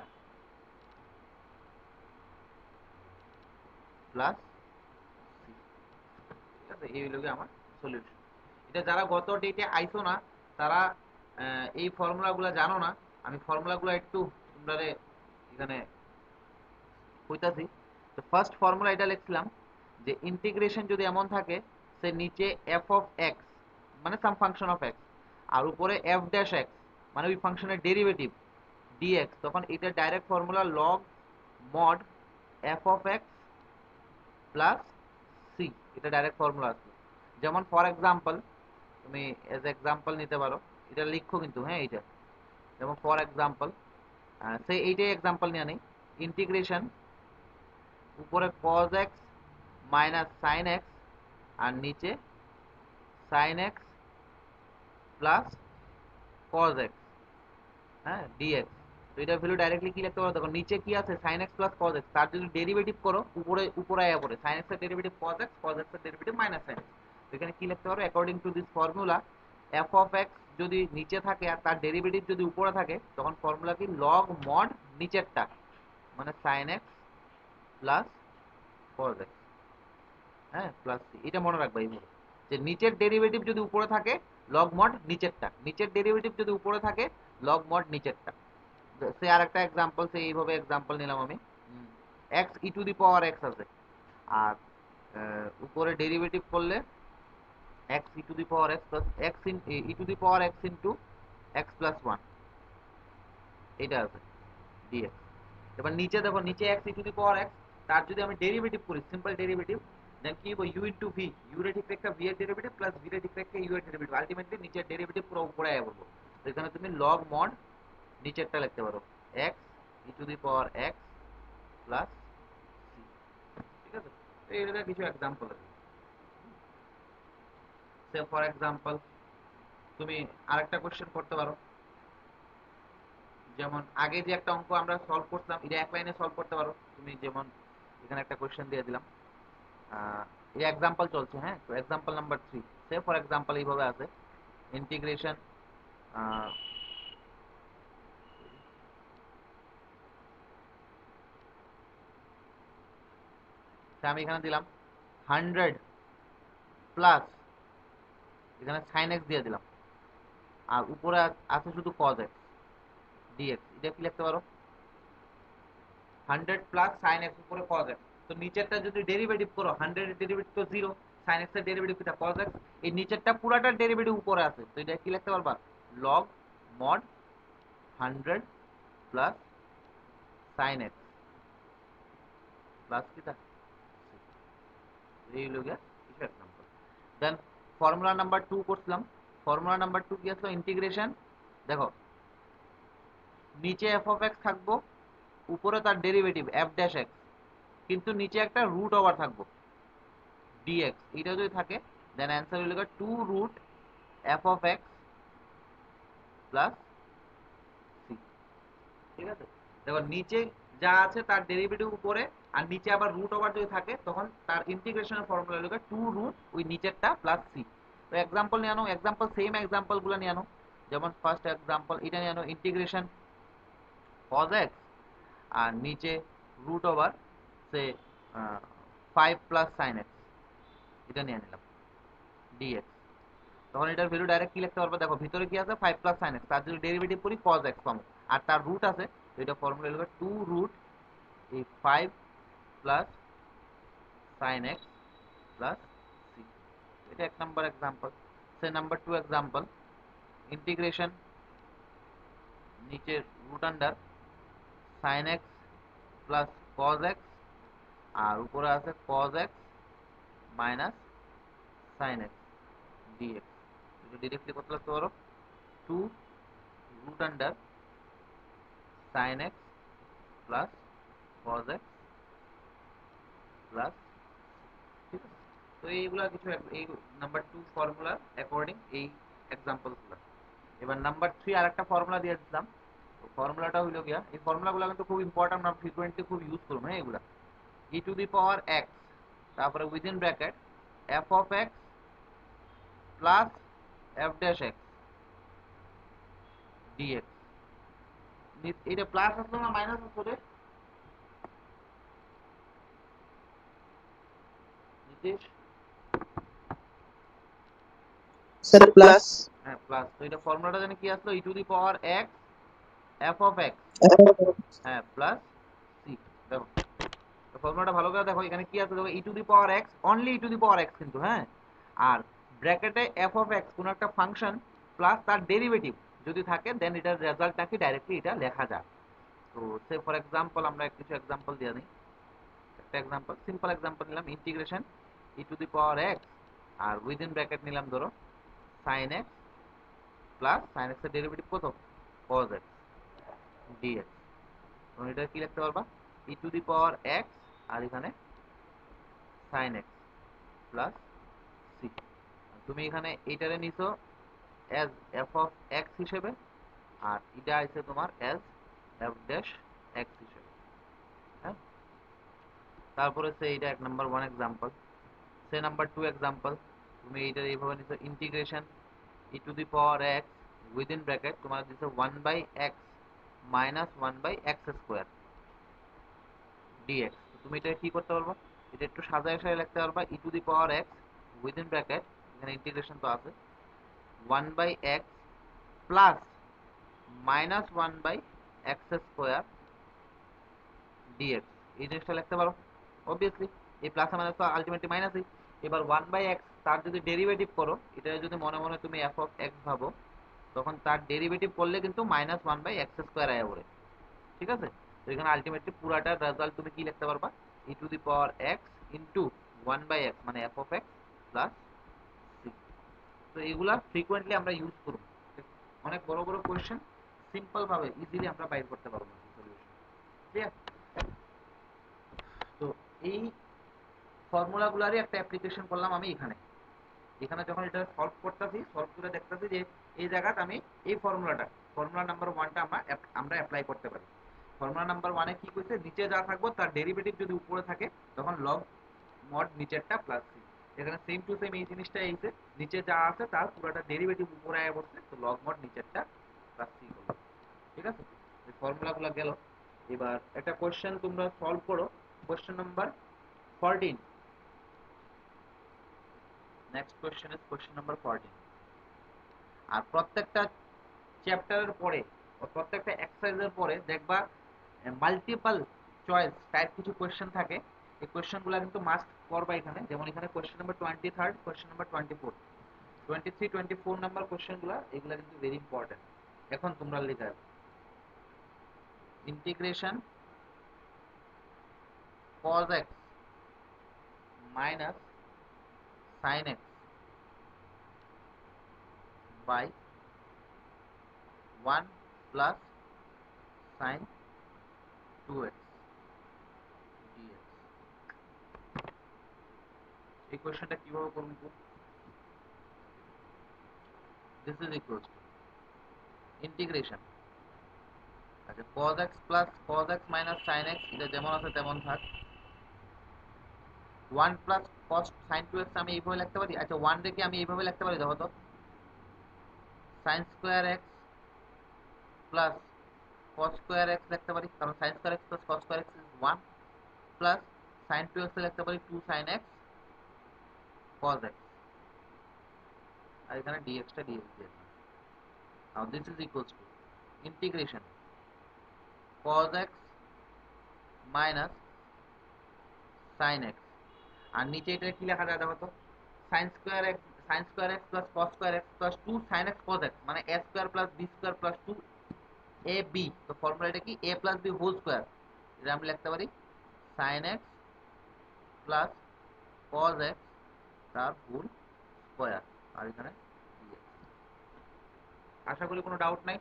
প্লাস, ঠিক আছে? এই হলো গিয়ে আমার সলিউশন। এটা যারা গত ডেটে আইছো না, তারা এই ফর্মুলাগুলো জানো না, আমি ফর্মুলাগুলো একটু তোমরা এখানে কইতাছি। তো ফার্স্ট ফর্মুলা এটা লিখছিলাম যে ইন্টিগ্রেশন যদি এমন থাকে, সে নিচে এফ অফ এক্স মানে সাম ফাংশন অফ এক্স, আর উপরে এফ ড্যাশ এক্স মানে ওই ফাংশনের ডেরিভেটিভ ডিএক্স, তখন এটা direct formula log mod F of x plus C, এটা ডাইরেক্ট ফর্মুলা আছে। যেমন ফর এক্সাম্পল তুমি এজ এক্সাম্পল নিতে পারো, এটা লিখো কিন্তু, হ্যাঁ এইটা, যেমন ফর এক্সাম্পল সে এইটাই এক্সাম্পল নিয়ে নেই, ইন্টিগ্রেশন উপরে cos x minus sin x আর নিচে sin x plus cos x, হ্যাঁ dx। তো এটা ভ্যালু ডাইরেক্টলি কি লিখতে পারো, দেখো নিচে কি আছে sin x plus cos x, তার যদি ডেরিভেটিভ করো উপরে উপরে আয়া পড়ে sin x এর derivative cos x, cos x এর ডেরিভেটিভ মাইনাস sin x। তো এখানে কি লিখতে পারো, according to this formula f of x যদি নিচে থাকে আর তার ডেরিভেটিভ যদি উপরে থাকে, তখন ফর্মুলা কি লগ মড নিচেরটা মানে sin x plus cos x, হ্যাঁ প্লাস সি। এটা মনে রাখবা এইভাবে, যে নিচের ডেরিভেটিভ যদি উপরে থাকে লগ মড নিচেরটা, নিচের ডেরিভেটিভ যদি উপরে থাকে লগ মড নিচেরটা। সে আর একটা এক্সাম্পল, সে এইভাবে এক্সাম্পল নিলাম আমি, x E to the power x আছে, আর উপরে ডেরিভেটিভ করলে x E to the power x plus x E to the power x into x plus one, এটা আছে ডিএক্স। এবার নিচে দেখো, নিচে x E to the power x, তার যদি আমি ডেরিভেটিভ করি সিম্পল ডেরিভেটিভ, দেন কি হবে ইউ ইন্টু ভি, ইউ এর ঠিক রেখে ভি এর ডেরিভেটিভ প্লাস ভি এর ঠিক রেখে ইউ এর ডেরিভেটিভ, আলটিমেটলি নিচের ডেরিভেটিভ পুরো উপরে আয়া বলবো। তো এখানে তুমি লগ মড নিচেরটা লিখতে পারো X E to the power x plus C, ঠিক আছে? তো এর কিছু এক্সাম্পল আছে, সে ফর এক্সাম্পল তুমি আরেকটা কোশ্চেন করতে পারো, যেমন আগে যে একটা অঙ্ক আমরা সলভ করছিলাম এটা এক লাইনে সলভ করতে পারো তুমি, যেমন এখানে একটা কোশ্চেন দিয়ে দিলাম, এই এক্সাম্পল চলছে, হ্যাঁ? তো example number 3, say for example এইভাবে আছে, ইন্টিগ্রেশন আমি এখানে দিলাম 100 প্লাস, এখানে সাইন এক্স দিয়ে দিলাম, আর উপরে আছে শুধু কজ এক্স ডিএক্স, এটা কি লিখতে পারো 100 প্লাস সাইন এক্স উপরে কজ এক্স। তো নিচেরটা যদি ডেরিভেটিভ করো, 100 এর ডেরিভেটিভ তো 0, সাইন এক্স এর ডেরিভেটিভ কিটা কজ এক্স, এই নিচেরটা পুরাটার ডেরিভেটিভ উপরে আছে, তো এটা কি লিখতে পারবা log mod 100 plus sine x plus কিটা, এই হলো গিয়া কিছু এক্সাম্পল। দেন ফর্মুলা নাম্বার 2 করছিলাম, ফর্মুলা নাম্বার 2 কি আসলো, ইন্টিগ্রেশন, দেখো নিচে এফ অফ এক্স থাকবো, উপরে তার ডেরিভেটিভ এফ ড্যাশ এক্স, কিন্তু নিচে একটা রুট ওভার থাকবো ডিএক্স, এটা যদি থাকে দেন অ্যান্সার হলো two root F of x plus C, ঠিক আছে? দেখো নিচে যা আছে তার ডেরিভেটিভ উপরে, আর নিচে আবার রুট ওভার যদি থাকে তখন তার ইন্টিগ্রেশনের ফর্মুলা হলো টু রুট ওই নিচেরটা প্লাস সি। তো এক্সাম্পল নিয়ে আনো, এক্সাম্পল সেম এক্সাম্পল গুলো নিয়ে আনো, যেমন ফার্স্ট এক্সাম্পল এটা নিয়ে আনো, ইন্টিগ্রেশন cos x আর নিচে রুট ওভার সে 5 প্লাস সাইন এক্স, এটা নিয়ে নিলাম ডিএক্স। তখন এটার ভ্যালু ডাইরেক্ট কি লিখতে পারবো, দেখো ভিতরে কি আছে 5 প্লাস সাইন এক্স, তার যদি ডেরিভেটিভ করি কজ এক্স পাবো, আর তার রুট আছে, তো এটা ফর্মুলা লিখবে 2 রুট এই 5 plus sine x plus C. এটা এক নাম্বার এক্সাম্পল। সে নাম্বার 2 এক্সাম্পল, ইন্টিগ্রেশন নিচের root under sine x plus cos x, আর উপরে আছে cos x minus sine x dx. এটা ডিরেক্টলি কত লিখতে পারো, 2 root under sine x plus cos x plus, ঠিক আছে। তো এইগুলা কিছু এই নাম্বার 2 ফর্মুলা অ্যাকর্ডিং এই এক্সাম্পলসগুলো। এবার নাম্বার 3 আরেকটা ফর্মুলা দিয়ে দিলাম। তো ফর্মুলাটা হইলো গিয়া, এই ফর্মুলাগুলো কিন্তু খুব ইম্পর্টেন্ট, আমরা ফ্রিকোয়েন্টলি খুব ইউজ করব, হ্যাঁ এগুলা। E to the power x, তারপরে within bracket f of x plus f dash x dx. এটা প্লাস আসলো না মাইনাস আসলো রে নীতিশ? sir plus হ্যাঁ প্লাস। তো এটা ফর্মুলাটা জানি কি আসলো, e to the power x f of x, হ্যাঁ প্লাস সি। দেখো ফর্মুলাটা ভালো করে দেখো, এখানে কি আছে দেখো, e to the power x, only e to the power x কিন্তু, হ্যাঁ। আর ব্র্যাকেটে এফ অফ এক্স কোন একটা ফাংশন প্লাস তার ডেরিভেটিভ যদি থাকে, দেন এটার রেজাল্ট নাকি ডাইরেক্টলি এটা লেখা যায়। তো সে ফর এক্সাম্পল আমরা কিছু এক্সাম্পল দিয়ে দিই। একটা এক্সাম্পল, সিম্পল এক্সাম্পল নিলাম, integration E to the power X, আর উইদিন ব্র্যাকেট নিলাম ধরো sine x plus sine X এর ডেরিভেটিভ কত, কজ এক্স ডিএক্স। তুমি এটা কি লিখতে পারবা, e to the power X আর এখানে সাইন এক্স প্লাস সি। তুমি এখানে এইটারে নিছো এজ এফ অফ এক্স হিসেবে, আর এটা আছে তোমার এজ এফ ড্যাশ এক্স হিসেবে, হ্যাঁ। তারপরে সে এটা এক নাম্বার 1 এক্সাম্পল। সে নাম্বার 2 এক্সাম্পল, তুমি এইটা এইভাবে নিছো integration E to the power x within bracket তোমার দিছে 1 by X minus 1 by x square dx. তুমি এটা কি করতে পারবা, এটা একটু সাজায় সাজায় লিখতে পারবা, e to the power x within bracket, এখানে ইন্টিগ্রেশন তো আছে, 1 by x plus minus 1 by x square dx. এই জিনিসটা লিখতে পারো অবভিয়াসলি, এই প্লাস মাইনাস তো আলটিমেটলি মাইনাসই। এবার 1 বাই এক্স তার যদি ডেরিভেটিভ করো, এটা যদি মনে মনে তুমি এফ অফ এক্স ভাবো, তখন তার ডেরিভেটিভ করলে কিন্তু মাইনাস 1 বাই এক্স স্কোয়ার আয়া পড়ে, ঠিক আছে। তো এখানে আলটিমেটলি পুরাটার রেজাল্ট তুমি কি লিখতে পারবা, e to the power x into 1 by x মানে f of x plus C. তো এগুলা ফ্রিকোয়েন্টলি আমরা ইউজ করব, অনেক বড় বড় কোয়েশ্চেন সিম্পল ভাবে ইজিলি আমরা বাইর করতে পারবো সলিউশন, ঠিক আছে। তো এই ফর্মুলাগুলারই একটা অ্যাপ্লিকেশন করলাম আমি এখানে। এখানে যখন এটা সলভ করতেছি, সলভ করে দেখতেছি যে এই জায়গাতে আমি এই ফর্মুলাটা, ফর্মুলা নাম্বার 1টা আমরা অ্যাপ্লাই করতে পারি। ফর্মুলা নাম্বার 1-এ কি কইছে, নিচে যা থাকবো তার ডেরিভেটিভ যদি উপরে থাকে তখন লগ মড নিচেরটা প্লাস সি। এখানে সেম টু সেম এই জিনিসটা এইছে, নিচে যা আছে তার পুরোটা ডেরিভেটিভ উপরে আয়া বসছে, তো লগ মড নিচেরটা প্লাস সি করলাম, ঠিক আছে। এই ফর্মুলাগুলো গেল। এবার একটা কোশ্চেন তোমরা সলভ করো, question number 14। Next question is question number 14। আর প্রত্যেকটা চ্যাপ্টারের পরে প্রত্যেকটা এক্সারসাইজের পরে দেখবা মাল্টিপল চয়েস টাইপ কিছু কোয়েশ্চেন থাকে। এই কোয়েশ্চেনগুলো কিন্তু মাস্ট করবা এখানে। যেমন এখানে question number 23, question number 24, 23, 24 number কোয়েশ্চেনগুলো, এগুলো কিন্তু ভেরি ইম্পর্টেন্ট। এখন তোমরা লিখে integration cos x minus sin x by 1 plus sin 2x dx। এই কোয়েশ্চেনটা কিভাবে করব, this is equal two integration, আচ্ছা cos x plus cos x minus sin x, এটা যেমন আছে তেমন থাক, 1 প্লাস cos sin 2x আমি এইভাবে লিখতে পারি। আচ্ছা 1 রেখে আমি এইভাবে লিখতে পারি, দেখো তো, sin square x plus cos square x লিখতে পারি, কারণ sin square x plus cos square x is 1 plus sin 2x লিখতে পারি 2 sin x cos x, আর এখানে dx টা dx দিয়েছি। now this is equals to integration cos x minus sin x, আর নিচে এটা কি লেখা যায় দেখো তো, sin square x plus cos square x plus 2 sin x cos x, মানে a square plus b square plus 2 ab, তো ফর্মুলা এটা কি a plus b whole square, এটা আমি লিখতে পারি sin x plus cos x তার হোল স্কয়ার, আর এখানে dx। আশা করি কোনো ডাউট নাই।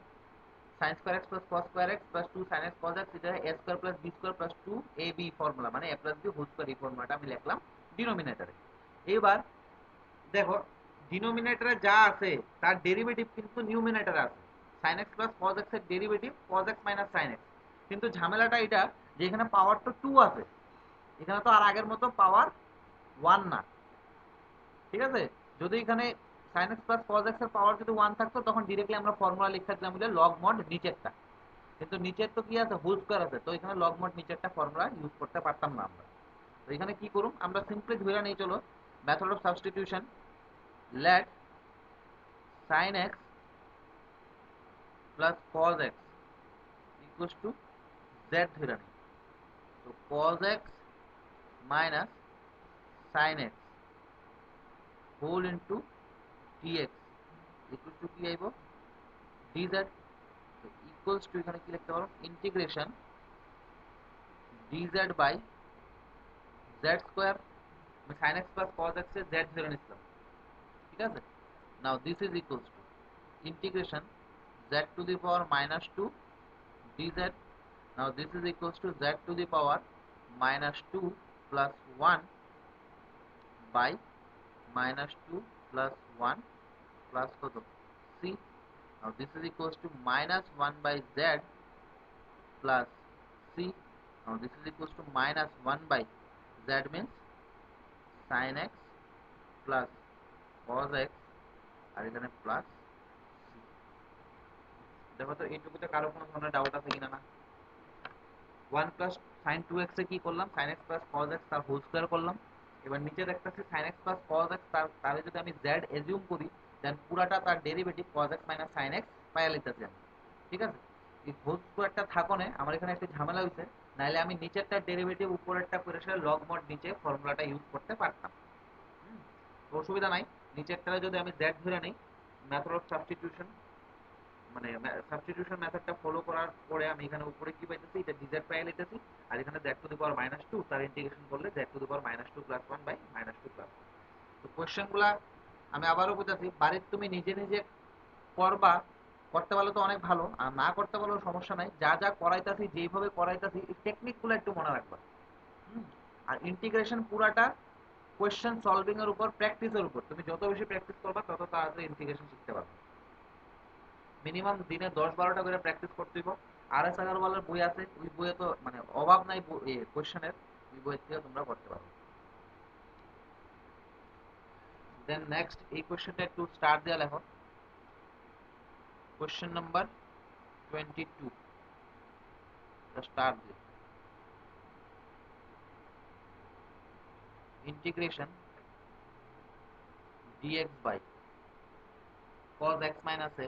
sin square x plus cos square x plus 2 sin x cos x, এটা a square plus b square plus 2ab formula, মানে a plus b whole square, এই ফর্মুলাটা আমি লিখলাম ডিনোমিনেটরে। এবার দেখো ডিনোমিনেটরে যা আছে তার ডেরিভেটিভ কিন্তু নিউমিনেটরে আছে। sin x plus cos x এর derivative cos x minus sin x, কিন্তু ঝামেলাটা এটা যে এখানে পাওয়ার তো 2 আছে, এখানে তো আর আগের মতো পাওয়ার 1 না, ঠিক আছে। যদি এখানে sin x plus cos x এর পাওয়ার যদি 1 থাকতো তখন ডিরেক্টলি আমরা ফর্মুলা লিখতাম বলে log mod নিচেরটা, কিন্তু নিচের তো কি আছে হোল স্কয়ার আছে, তো এখানে log mod নিচেরটা ফর্মুলা ইউজ করতে পারতাম না আমরা। তো এখানে কি করুম, আমরা সিম্পলি ধরে নেই, চলো method of substitution, let sin x plus cos x equals to z ধরে নেই, তো cos x minus sin x whole into dx equals to কি আইব dz, তো equals to এখানে কি লিখতে পারো integration dz by z square, sin x plus cos x A z ধরে নিলাম, ঠিক আছে। now this is equals to integration z to the power minus 2 dz, now this is equals to z to the power minus 2 plus 1 by minus 2 plus 1 plus কত c, now this is equals to minus 1 by z plus c, now this is equals to minus 1 by z means sin x plus cos x, আর এখানে plus c। দেখো তো এইটুকুতে কারো কোনো ধরনের doubt আছে কিনা না। 1 প্লাস sin 2x এ কি করলাম, sin x plus cos x তার হোল স্কয়ার করলাম। এবার নিচে দেখতেছি sin x plus cos x তারে যদি আমি z এজিউম করি দেন পুরাটা তার derivative cos x minus sin x পাইয়া লইতেছি আমি, ঠিক আছে। এই হোল স্কয়ারটা থাকনে আমার এখানে একটা ঝামেলা হইছে, নাইলে আমি নিচেরটার ডেরিভেটিভ উপরেরটা করে সেটা লগ মড নিচে ফর্মুলাটা ইউজ করতে পারতাম, অসুবিধা নাই। নিচেরটারে যদি আমি z ধরে নেই, মেথড অফ সাবস্টিটিউশন মানে সাবস্টিটিউশন মেথডটা ফলো করার পরে আমি এখানে উপরে কি পাইতেছি, এটা dz পাই লিখতেছি, আর এখানে z টু দি পাওয়ার -2 তার ইন্টিগ্রেশন করলে z to the power -2 plus 1 by -2 plus 1। তো কোশ্চেনগুলা আমি আবারও বুঝাচ্ছি, বাড়িতে তুমি নিজে নিজে করবা, করতে পারলে তো অনেক ভালো, আর না করতে পারলেও সমস্যা নাই। যা যা করাইতাছি যেইভাবে করাইতাছি এই টেকনিকগুলো একটু মনে রাখবা। আর ইন্টিগ্রেশন পুরাটা কোশ্চেন সলভিং এর উপর, প্র্যাকটিসের উপর, তুমি যত বেশি প্র্যাকটিস করবা তত তাড়াতাড়ি ইন্টিগ্রেশন শিখতে পারবে। মিনিমাম দিনে 10-12টা করে প্র্যাকটিস করতে হইব। RS আগারওয়ালের বই আছে, ওই বইয়ে তো মানে অভাব নাই কোশ্চেনের, ওই বইয়ের থেকে তোমরা করতে পারো। দেন নেক্সট এই কোশ্চেনটা একটু স্টার দেয়া লেখো, কোশ্চেন নাম্বার 22, স্টার দিয়ে integration dx by cos x minus a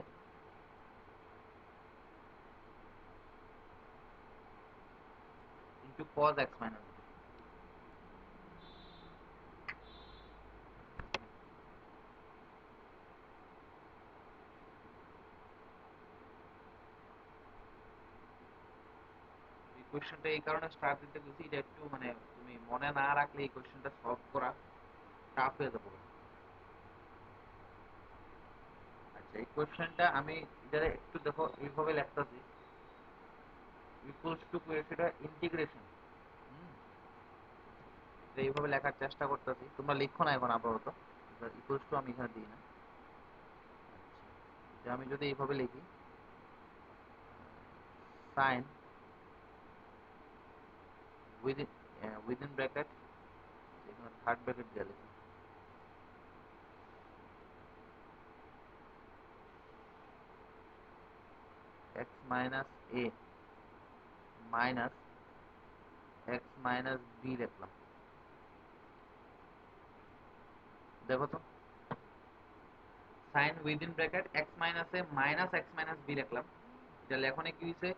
into cos x minus b। এই কোশ্চেনটা এই কারণে স্টার দিতে গেছি, এটা একটু মানে তুমি মনে না রাখলে এই কোশ্চেনটা সলভ করা টাফ হয়ে যাবে। আচ্ছা এই কোশ্চেনটা আমি এটা একটু দেখো এইভাবে লিখতেছি, ইকুয়ালস টু সেটা ইন্টিগ্রেশন, এইভাবে লেখার চেষ্টা করতেছি, তোমরা লিখো না এখন আপাতত, ইকুয়ালস টু আমি এখানে দিই না। আচ্ছা আমি যদি এইভাবে লিখি সাইন উইদিন উইদিন ব্র্যাকেট, এখানে থার্ড ব্র্যাকেট দিয়ে লিখি x minus a minus x minus B লিখলাম। দেখো তো, সাইন উইদিন ব্র্যাকেট এক্স মাইনাসে মাইনাস এক্স মাইনাস বি লিখলাম। এটা লেখনে কি হয়েছে,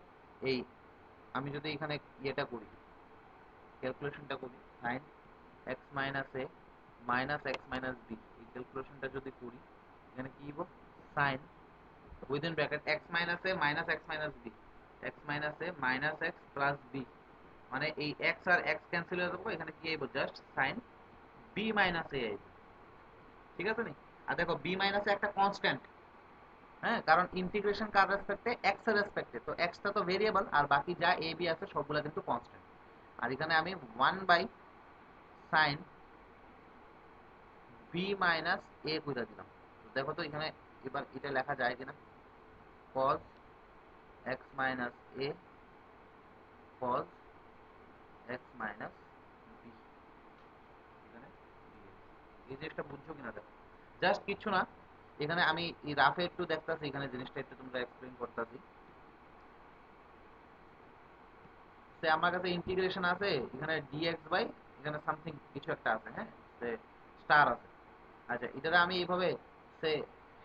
এই আমি যদি এখানে ইয়েটা করি, ক্যালকুলেশনটা করি, সাইন এক্স মাইনাসে মাইনাস এক্স মাইনাস বি, এই ক্যালকুলেশনটা যদি করি, এখানে কি হইব, সাইন উইদিন ব্র্যাকেট এক্স মাইনাসে minus x minus b, x মাইনাসে মাইনাস এক্স প্লাস বি, মানে এই এক্স আর এক্স ক্যান্সেল হয়ে যাবো, এখানে কি আইব, জাস্ট সাইন বি মাইনাস এ আইব। ঠিক আছে নি? আর দেখো বি মাইনাসে একটা কনস্ট্যান্ট, হ্যাঁ, কারণ ইন্টিগ্রেশন কার রেসপেক্টে, এক্স এর রেসপেক্টে, তো এক্সটা তো ভেরিয়েবল আর বাকি যা এ বি আছে সবগুলা কিন্তু কনস্ট্যান্ট। আর এখানে আমি 1 বাই সাইন বি মাইনাস এ কইরা দিলাম। তো দেখো তো এখানে এবার এটা লেখা যায় কিনা, cos x মাইনাস এ cos x মাইনাস বি, এখানে এই জিনিসটা বুঝছো কিনা দেখো, জাস্ট কিছু না, এখানে আমি এই রাফে একটু দেখতাছি, এখানে জিনিসটা একটু তোমরা এক্সপ্লেইন করতেছি। সে আমার কাছে ইন্টিগ্রেশন আছে, এখানে dx বাই এখানে সামথিং কিছু একটা আছে, হ্যাঁ, সে স্টার আছে। আচ্ছা, এটারে আমি এইভাবে সে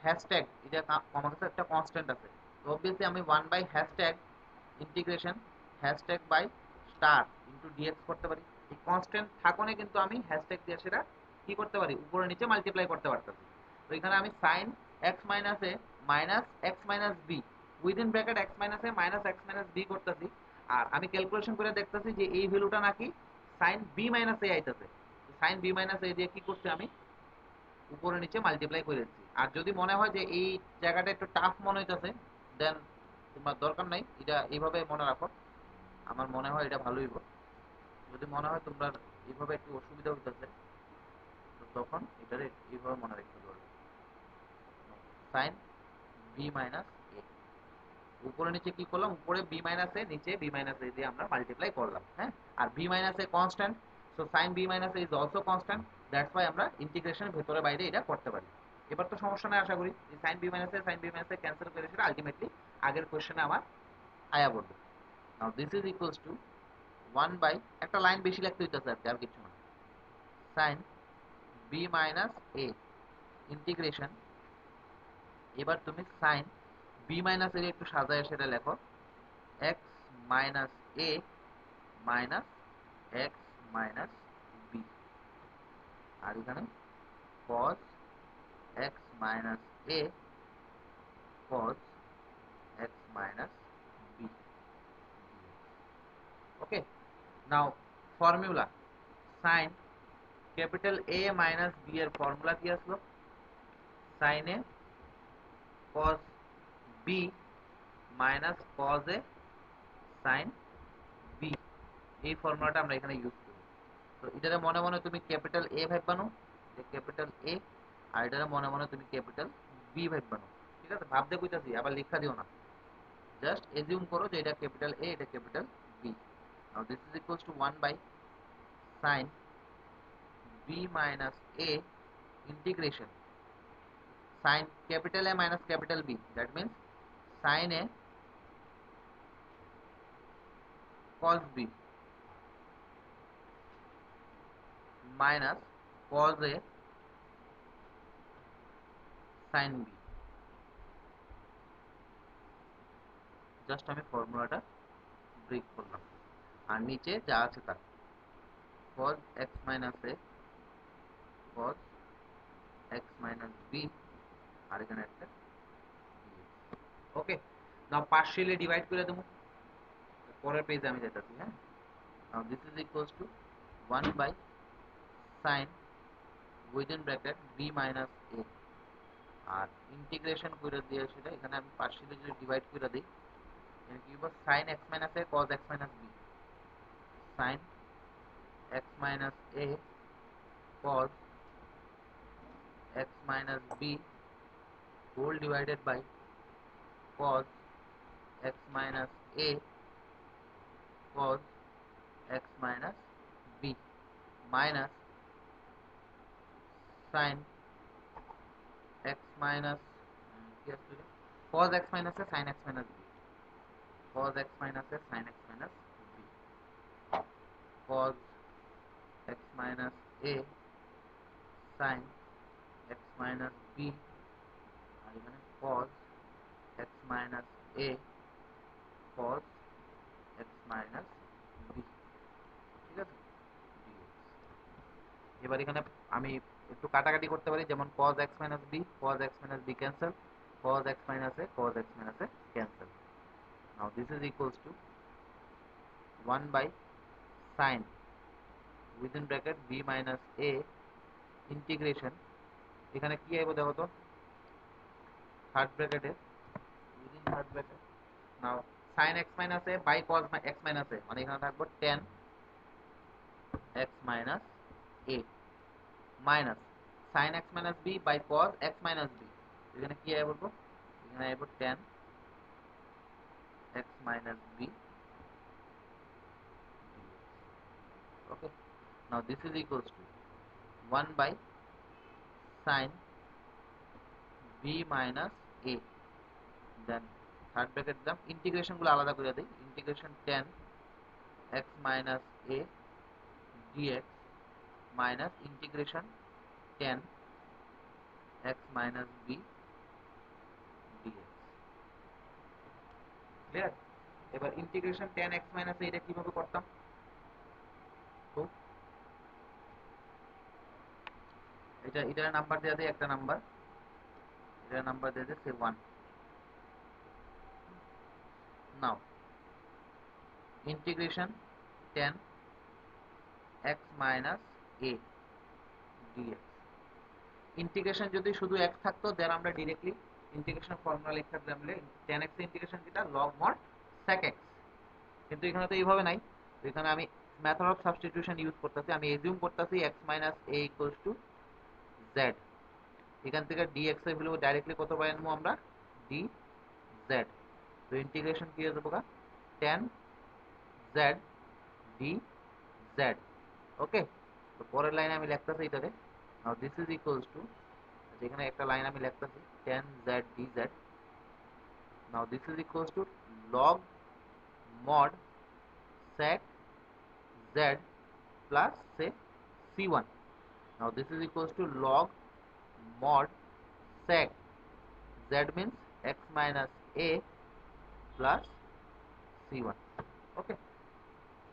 হ্যাশট্যাগ, এটা আমার কাছে একটা কনস্ট্যান্ট আছে, তো অবভিয়াসলি আমি 1 by hashtag integration hashtag by star into dx করতে পারি। এই কনস্ট্যান্ট থাকনে কিন্তু আমি হ্যাশট্যাগ দিয়ে সেটা কি করতে পারি, উপরে নিচে মাল্টিপ্লাই করতে পারতেছি। তো এখানে আমি sine x minus a minus x minus b within bracket x minus a minus x minus b করতেছি। আর আমি ক্যালকুলেশন করে দেখতেছি যে এই ভ্যালুটা নাকি সাইন বি মাইনাস এ আইতেছে। সাইন বি মাইনাস এ দিয়ে কি করছি আমি, উপরে নিচে মাল্টিপ্লাই করে দিচ্ছি। আর যদি মনে হয় যে এই জায়গাটা একটু টাফ মনে হইতেছে, দেন তোমার দরকার নাই, এটা এইভাবে মনে রাখো, আমার মনে হয় এটা ভালোই হইব। যদি মনে হয় তোমরা এইভাবে একটু অসুবিধা হইতেছে, তো তখন এটারে এইভাবে মনে রাখতে পারবে, সাইন বি মাইনাস এ, উপরে নিচে কি করলাম, উপরে বি মাইনাস এ, নিচে বি মাইনাস এ দিয়ে আমরা মাল্টিপ্লাই করলাম, হ্যাঁ। আর B minus A constant, so sine B minus A is also constant, that's why আমরা ইন্টিগ্রেশনের ভেতরে বাইরে এটা করতে পারি। এবার তো সমস্যা নাই আশা করি, sine B minus A sine B minus A cancel করে সেটা আলটিমেটলি আগের কোশ্চেনে আমার আয়া পড়বে। Now this is equals to 1 by, একটা লাইন বেশি লিখতে হইতেছে আর কিছু না, sine B minus A integration, এবার তুমি সাইন বি মাইনাস এর একটু সাজায় সেটা লেখো, x minus a minus x minus B, আর এখানে cos x minus a cos x minus b, okay. Now formula, sin capital A minus b এর formula কি আসলো, sin a cos b minus cos a sin b, এই ফর্মুলাটা আমরা এখানে use করি। তো এটারে মনে মনে তুমি ক্যাপিটাল এ ভাববানো, যে ক্যাপিটাল এ, আর এটারে মনে মনে তুমি ক্যাপিটাল বি ভাববানো। ঠিক আছে, ভাবতে কইতাছি, আবার লেখা দিও না, জাস্ট এজিউম করো যে এটা ক্যাপিটাল এ, এটা capital B. Now this is equals to 1 by sin b minus a integration sin capital A minus capital B, that means sin A cos B minus cos A sin B। Just আমি ফর্মুলাটা break করলাম, আর নিচে যা আছে তা, cos x minus A cos x minus B, আর এখানে একটা ওকে। নাও partially divide করে দেবো, পরের পেজে আমি যেতেছি, হ্যাঁ। Now this is equals to 1 by sin within bracket b minus a, আর ইন্টিগ্রেশন করে দিয়ে সেটা এখানে আমি পার্শিয়ালি যদি ডিভাইড করে দিই, এখানে কি হবে, sin x minus a cos x minus b, sin x minus a cos x minus b whole divided by cos x minus a cos x minus b minus sin x minus cos x minus a sin x minus b cos x minus a sin x minus b, cos x minus a sin x minus b, আর এখানে cos x minus a cos x minus b, ঠিক আছে, dx। এবার এখানে আমি একটু কাটাকাটি করতে পারি, যেমন cos x minus b, cos x minus b cancel, cos x minus a, cos x minus a cancel। Now this is equals to 1 by sin within bracket b minus a integration, এখানে কি আইবো দেখো তো, third ব্র্যাকেটে within third bracket. Now sin x minus a by cos x minus a, মানে এখানে থাকবো tan x minus a minus sin x minus b by cos x minus b, এখানে কি আইবো বলবো, এখানে আইবো tan x minus b dx। Okay, now this is equals to 1 by sin b minus a, then third bracket দিলাম, integration গুলো আলাদা করে দিই, integration tan x minus a dx minus integration tan x minus b dx। Clear? এবার integration tan x minus a এটা কিভাবে করতাম, তো এটার নাম্বার দেওয়া দেয়, একটা নাম্বার, এটার নাম্বার দিয়ে দেয় সে 1। নাও integration tan x minus a dx, integration যদি শুধু x থাকতো দেন আমরা ডাইরেক্টলি ইন্টিগ্রেশন ফর্মুলা লিখতে পারতাম, tan x এর ইন্টিগ্রেশন যেটা log mod sec x, কিন্তু এখানে তো এইভাবে নাই, তো এখানে আমি মেথড অফ সাবস্টিটিউশন ইউজ করতেছি, আমি এজিউম করতেছি x minus a equals to z, এখান থেকে dx এর ভ্যালু ডাইরেক্টলি কত পাই আনবো আমরা, dz, তো ইন্টিগ্রেশন কি হয়ে যাবে tan z dz। ওকে, তো পরের লাইনে আমি লিখতেছি এটাকে, নাও দিস ইজ ইকুয়ালস টু, যেখানে একটা লাইন আমি লিখতেছি tan z dz, now this is equals two log mod sec z plus say c1, now this is equals to log mod sec z means x minus a plus c1। ওকে,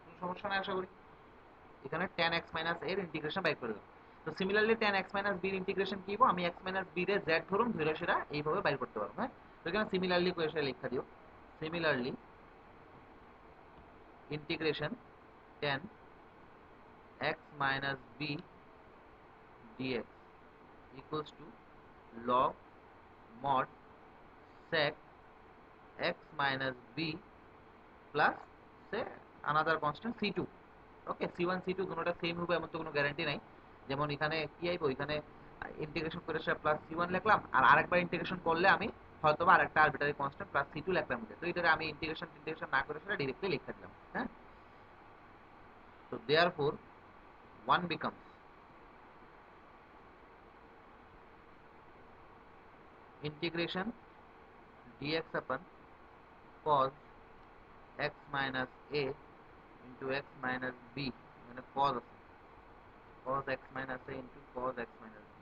কোনো সমস্যা নাই আশা করি, এখানে tan x minus a এর integration বাইর করে দেব। তো similarly tan x minus b এর ইন্টিগ্রেশন কি হবে, আমি x minus b এর z ধরুন ধরে সেটা এইভাবে বাইর করতে পারবো। হ্যাঁ, তো এখানে সিমিলারলি করে সেটা লিখা দিও, similarly integration tan x minus b dx equals to log mod sec x minus b plus say another constant c2। Okay, c1 c2 দুটোটা same হবে এমন তো কোনো গ্যারান্টি নাই, যেমন এখানে কি আইবো, এখানে ইন্টিগ্রেশন করে সেটা প্লাস c1 লিখলাম, আর আরেকবার ইন্টিগ্রেশন করলে আমি হয়তোবা আরেকটা আরবিটারি কনস্ট্যান্ট প্লাস c2 লিখলাম, তো এটা আমি ইন্টিগ্রেশন না করে সেটা ডাইরেক্টলি লিখে দিলাম। হ্যাঁ, so therefore 1 becomes integration dx upon cos x minus a into x minus b, মানে cos x minus a into cos x minus b,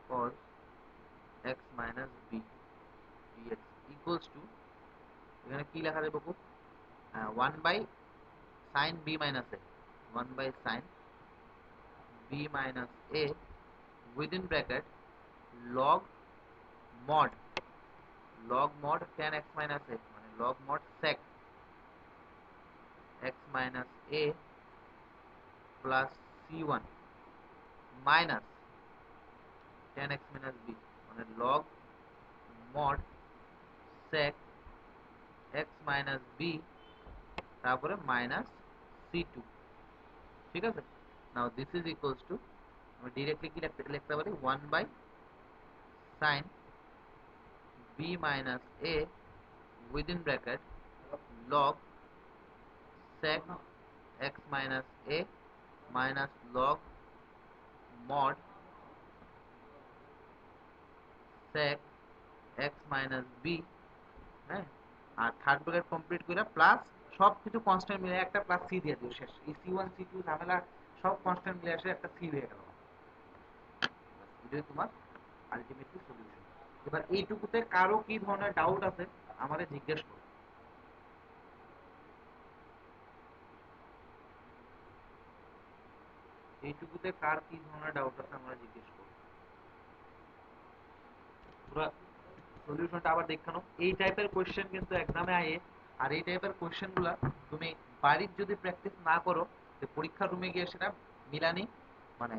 cos x minus b dx equals to, এখানে কি লেখা যাবে খুব, 1 by sin b minus a, 1 by sin b minus a within bracket log mod tan x minus a, মানে log mod sec x minus a plus c1 minus tan x minus b, মানে log mod sec x minus b তারপরে minus c2। ঠিক আছে, নাও this is equals two, আমি directly কি লিখতে পারি, 1 by sin b minus a within bracket log sec x minus a minus log mod sec x minus b, হ্যাঁ, আর third bracket complete করে plus সব কিছু কনস্ট্যান্ট মিলে একটা প্লাস সি দিয়ে দিও শেষ। এই সি ওয়ান সি টু ঝামেলা সব কনস্ট্যান্ট মিলে আসে একটা সি হয়ে গেল। এটাই তোমার আলটিমেটলি সলিউশন। এবার এইটুকুতে কারো কি ধরনের ডাউট আছে আমারে জিজ্ঞেস করো। এইটুকুতে কার কি ধরনের ডাউট আছে আমরা জিজ্ঞেস করো। পুরো সলিউশনটা আবার দেখানো। এই টাইপের কোশ্চেন কিন্তু এক্সামে আয়ে, আর এই টাইপের কোশ্চেন গুলা তুমি বাড়ির যদি প্র্যাকটিস না করো তো পরীক্ষার রুমে গিয়ে সেটা মিলানি মানে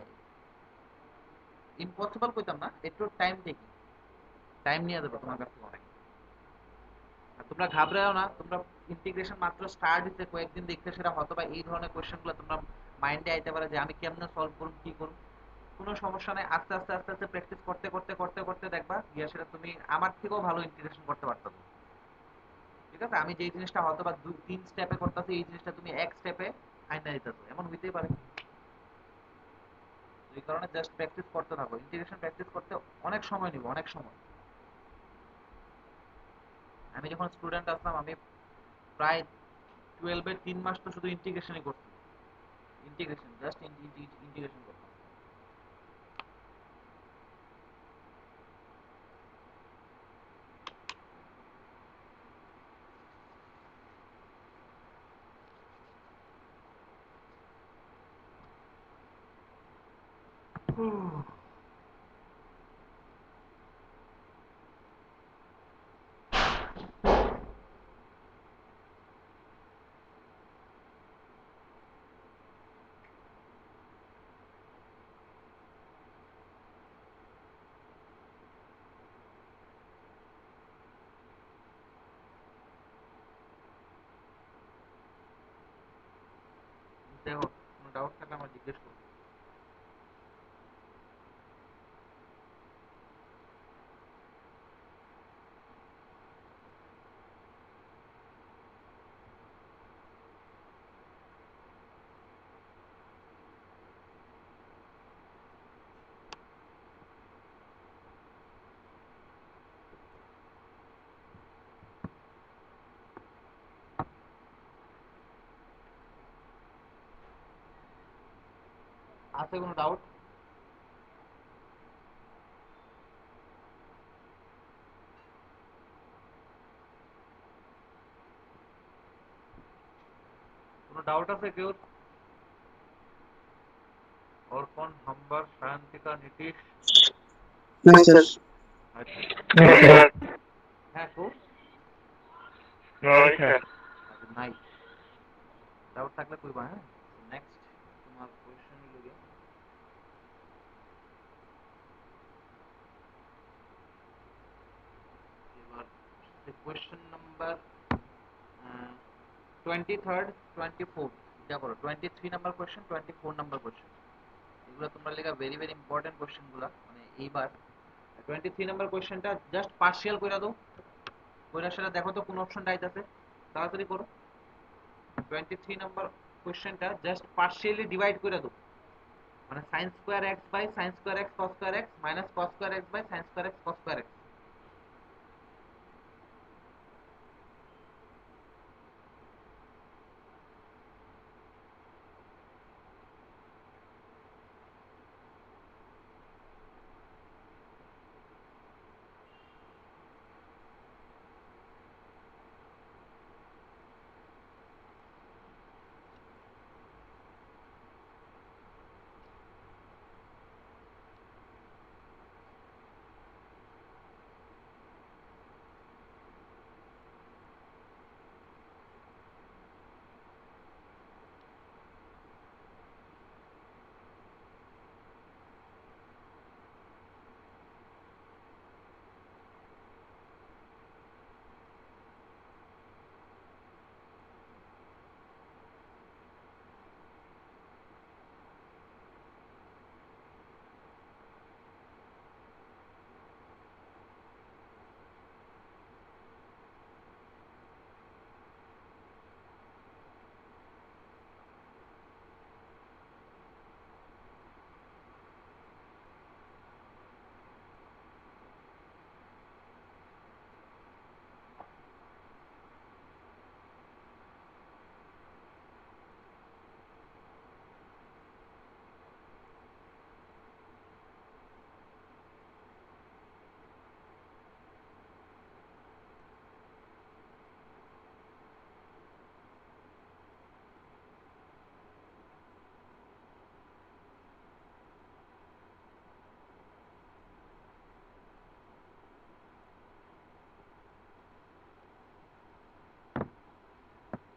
ইম্পসিবল কইতাম না, একটু টাইম টেকিং, টাইম নিয়ে যাবে তোমার কাছে অনেক। আর তোমরা ঘাবড়াও না, তোমরা ইন্টিগ্রেশন মাত্র স্টার্ট দিতে কয়েকদিন দেখতে সেটা হয়তো বা এই ধরনের কোশ্চেন গুলো তোমরা মাইন্ডে আইতে পারে যে আমি কেমনে সলভ করুম কি করুম। কোনো সমস্যা নাই, আস্তে আস্তে আস্তে আস্তে প্র্যাকটিস করতে করতে করতে করতে দেখবা গিয়া সেটা তুমি আমার থেকেও ভালো ইন্টিগ্রেশন করতে পারতো। ঠিক আছে, আমি যে জিনিসটা হয়তো বা দুই তিন স্টেপে করতেছি এই জিনিসটা তুমি এক স্টেপে আইনা দিতেছো, এমন হইতেই পারে। এই কারণে জাস্ট প্র্যাকটিস করতে থাকো। ইন্টিগ্রেশন প্র্যাকটিস করতে অনেক সময় নিব, অনেক সময়। আমি যখন স্টুডেন্ট আসলাম আমি প্রায় 12 এর 3 মাস তো শুধু ইন্টিগ্রেশনই করতাম। ইন্টিগ্রেশন জাস্ট ইন্টিগ্রেশন করতাম। দেখো কোনো ডাউট থাকলে আমার জিজ্ঞেস করো। আছে কোনো ডাউট? কোনো ডাউট আছে কেউ? অর্পণ, হাম্বার, সায়ন্তিকা, নীতিশ? नहीं सर। আচ্ছা হ্যাঁ কো नहीं सर। আচ্ছা নাই। ডাউট থাকলে কইবা। হ্যাঁ, নেক্সট তোমার কোয়েশ্চেন হইল গিয়ে এবার কোয়েশ্চেন নাম্বার 23rd 24th এটা করো। 23 নাম্বার কোয়েশ্চেন, 24 নাম্বার কোয়েশ্চেন, এগুলো তোমরা লেখা ভেরি ভেরি ইম্পর্টেন্ট কোয়েশ্চেন গুলা মানে এইবার। 23 নাম্বার কোয়েশ্চেনটা জাস্ট পার্শিয়াল কইরা দাও, কইরা সেটা দেখো তো কোন অপশনটা আইতাছে, তাড়াতাড়ি করো। 23 নাম্বার কোয়েশ্চেনটা জাস্ট পার্শিয়ালি ডিভাইড করে দাও, মানে sin square x by sin square x cos square x minus cos square x by sin square x cos square x।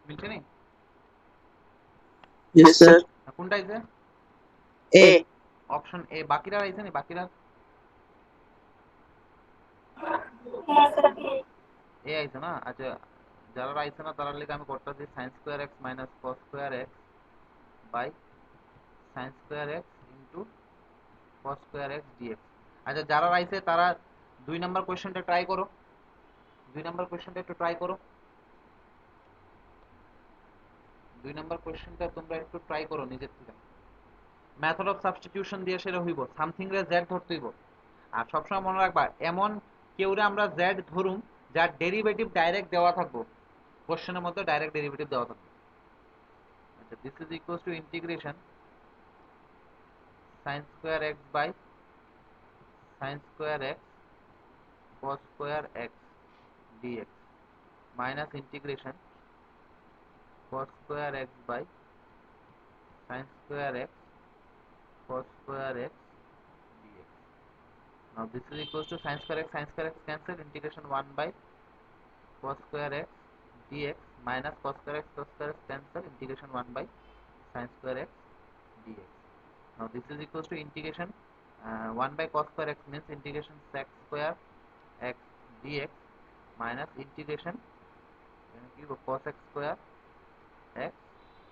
মিলছে নি? Yes, sir. কোনটা আইছে? A. Option A. বাকিরা আইছে নি? বাকিরা এ আইছে না? আচ্ছা, যারা আইছে না তারা লিগে আমি করতেছি sine square x minus cos square x by sine square x into cos square x dx. আচ্ছা, যারা আইছে তারা 2 নাম্বার কোয়েশ্চেনটা ট্রাই করো। 2 নাম্বার কোয়েশ্চেনটা একটু ট্রাই করো। 2 নাম্বার কোয়েশ্চেনটা তোমরা একটু ট্রাই করো নিজের থেকে। মেথড অফ সাবস্টিটিউশন দিয়ে সেটা হইব, সামথিং রে জেড ধরতে হইব। আর সবসময় মনে রাখবা, এমন কেউরে আমরা জেড ধরুম যার ডেরিভেটিভ ডাইরেক্ট দেওয়া থাকবো, কোশ্চেনের মধ্যে ডাইরেক্ট ডেরিভেটিভ দেওয়া থাকবে। আচ্ছা, this is equals to integration sin square x by sin square x cos square x dx minus integration cos square x by sin square x cos square x dx. Now this is equals to sin square x cancel, integration 1 by cos square x dx minus cos square x cancel, integration 1 by sin square x dx. Now this is equals to integration 1 by cos square x means integration sec square x dx minus integration cos x square x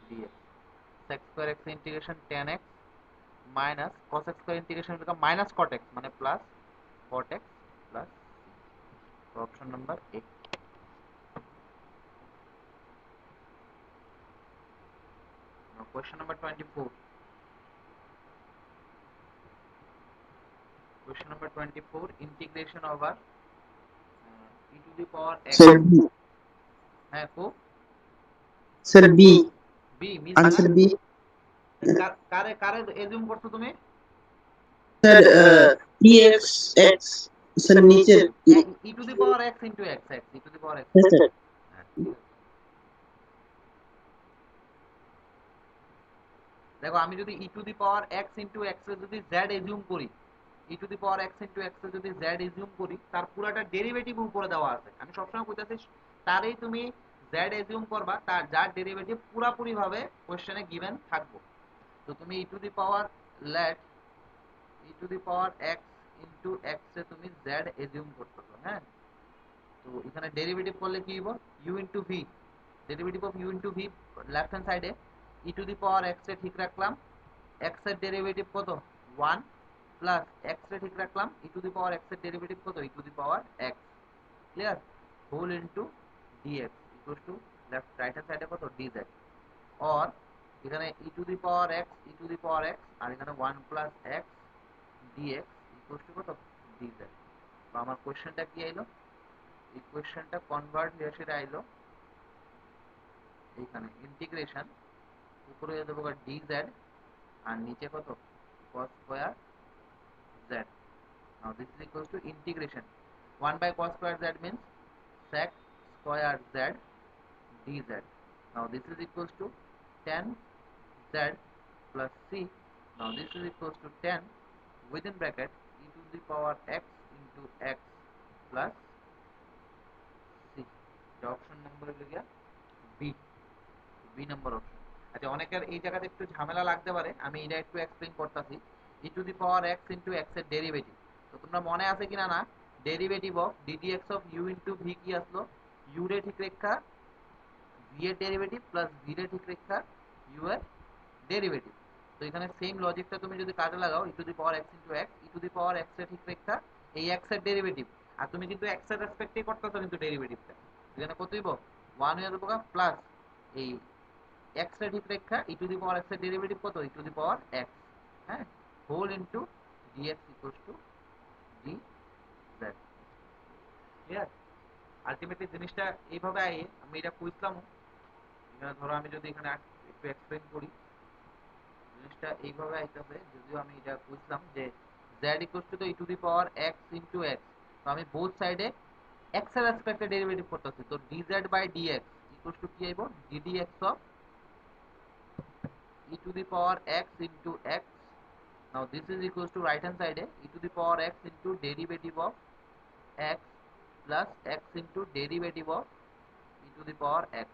dx. Sec square x integration tan x minus cos x square integration become minus cot x মানে plus cot x plus c. So option number A. Now question number 24. Question number 24, integration over e to the power x. Sir B. হ্যাঁ কো Sir B. B মিলছে না? Answer B. কারে কারে assume করছো তুমি? Sir EX X. Sir नीचे e to the power x into x, e to the power x। Yes, sir. হ্যাঁ, ঠিক আছে। দেখো, আমি যদি e to the power x into x এর যদি z এজিউম করি, e to the power x into x এর যদি z এজিউম করি, তার পুরাটা ডেরিভেটিভ উপরে দেওয়া আছে। আমি সবসময় কইতাছি তারই তুমি z এজিউম করবা, তার যার ডেরিভেটিভ পুরাপুরি ভাবে কোশ্চেনে গিভেন থাকবো। তো তুমি e to the power let e to the power x into x এ তুমি z এজিউম করতেছো, হ্যাঁ? তো এখানে ডেরিভেটিভ করলে কি হইব? u into v, derivative of u into v left hand সাইডে ই টু দি পাওয়ার x এ ঠিক রাখলাম, x এর ডেরিভেটিভ কত? 1 প্লাস x এ ঠিক রাখলাম, e to the power x এর ডেরিভেটিভ কত? E to the power x, clear? Whole into dx equal to left right hand সাইডে কত? dz। অর এখানে e to the power x e to the power x আর এখানে 1 plus x dx equal to কত? dz। তো আমার কোশ্চেনটা কি আইলো? ইকুয়েশনটা কনভার্ট হয়ে সেটা আইলো এইখানে ইন্টিগ্রেশন, উপরে হয়ে দেবো dz আর নিচে কত? cos square z. Now this is equals to integration 1 by cos square z means sec square z dz. Now this is equals to tan z plus c. Now this is equals to tan within bracket e to the power x into x plus c. The option number হলো গিয়া B, B number option. আচ্ছা, অনেকের এই জায়গাতে একটু ঝামেলা লাগতে পারে, আমি এটা একটু এক্সপ্লেইন করতেছি। E to the power x into x এর ডেরিভেটিভ, তো তোমরা মনে আছে কিনা না, derivative of DDX of U into V কি আসলো? ইউ রে ঠিক রেখা ভি এর ডেরিভেটিভ প্লাস ভি রে ঠিক রেখা ইউ এর ডেরিভেটিভ। তো এখানে সেম লজিকটা তুমি যদি কাজে লাগাও, e to the power x into x, E to the power x এর ঠিক রেখা এই এক্স এর ডেরিভেটিভ, আর তুমি কিন্তু এক্স এর রেসপেক্টেই করতেছো কিন্তু ডেরিভেটিভটা, এখানে কত হইব? 1 হয়ে যাবো প্লাস এই এক্স এর ঠিক রেখা e to the power x এর ডেরিভেটিভ কত? E to the power x, হ্যাঁ, whole into dx equals to d z, clear? Ultimately জিনিসটা এইভাবে আমি এটা বুঝলাম। এখানে ধরো আমি যদি এখানে একটু এক্সপ্লেইন করি, জিনিসটা এইভাবে আইতেছে, যদিও আমি এটা বুঝলাম যে z equals to E to the power x into x, তো আমি বোথ সাইডে x এর রেসপেক্টে ডেরিভেটিভ করতেছি, তো dz by dx equals to কি আইব? ddx of e to the power x into x. Now this is equals to right hand side e to the power x into derivative of x plus x into derivative of e to the power x.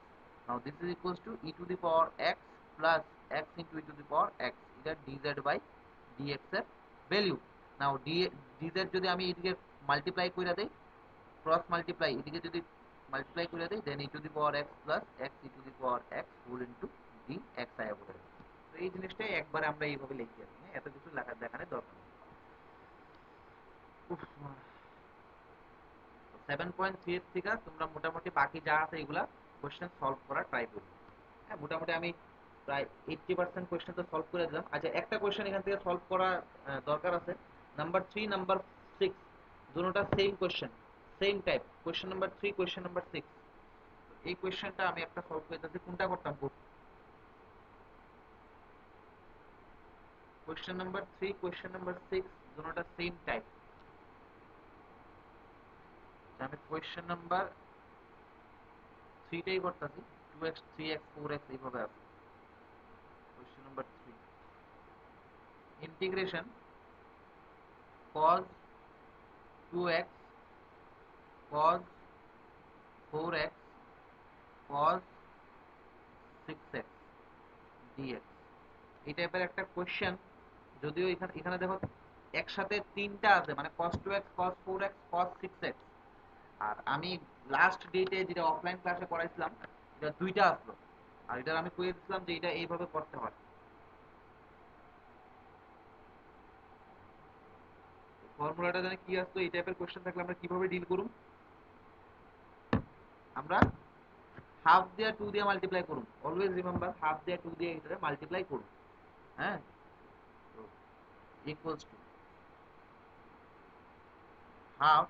Now this is equals two E to the power x plus x into E to the power x, এটা DZ by dx এর value. নাও DZ যদি আমি এদিকে multiply করে দেই, cross multiply এদিকে যদি multiply করে দেই, then e to the power x plus x E to the power x whole into D X আয়া বলে। তো এই জিনিসটাই একবারে আমরা এইভাবে লিখি আর কি, এত কিছু লেখার দেখানোর দরকার নেই। 7.3 এর থেকে তোমরা মোটামুটি বাকি যা আছে এগুলা কোশ্চেন সলভ করার ট্রাই করবে। হ্যাঁ, মোটামুটি আমি প্রায় 80% কোশ্চেন তো সলভ করে দিলাম। আচ্ছা, একটা কোশ্চেন এখান থেকে সলভ করা দরকার আছে। নাম্বার 3 নাম্বার 6 দুটোটা same question, same type. Question number 3 question number 6, এই কোশ্চেনটা আমি একটা সলভ করে দিচ্ছি। কোনটা করতাম? কোশ্চেন নাম্বার 3 কোশ্চেন নাম্বার 6 দুটোটা সেম টাইপ। আমি কোশ্চেন নাম্বার 3 টাই করতেছি। 2x 3x 4x এইভাবে আছে। Question number 3, integration cos 2x cos 4x cos 6x dx, এই টাইপের একটা কোশ্চেন। যদিও এখানে এখানে দেখো একসাথে তিনটা আছে, মানে cos 2x cos 4x cos 6x। আর আমি লাস্ট ডেটে যেটা অফলাইন ক্লাসে করাইছিলাম এটা দুইটা আসলো, আর এটা আমি কইয়ে দিছিলাম যে এটা এইভাবে করতে হয়। ফর্মুলাটা জানি কি আসতো, এই টাইপের কোশ্চেন থাকলে আমরা কিভাবে ডিল করুম? আমরা হাফ দিয়ে 2 দিয়ে মাল্টিপ্লাই করুম। অলওয়েজ রিমেম্বার হাফ দিয়ে 2 দিয়ে এটা মাল্টিপ্লাই করুম। হ্যাঁ, তো equals to half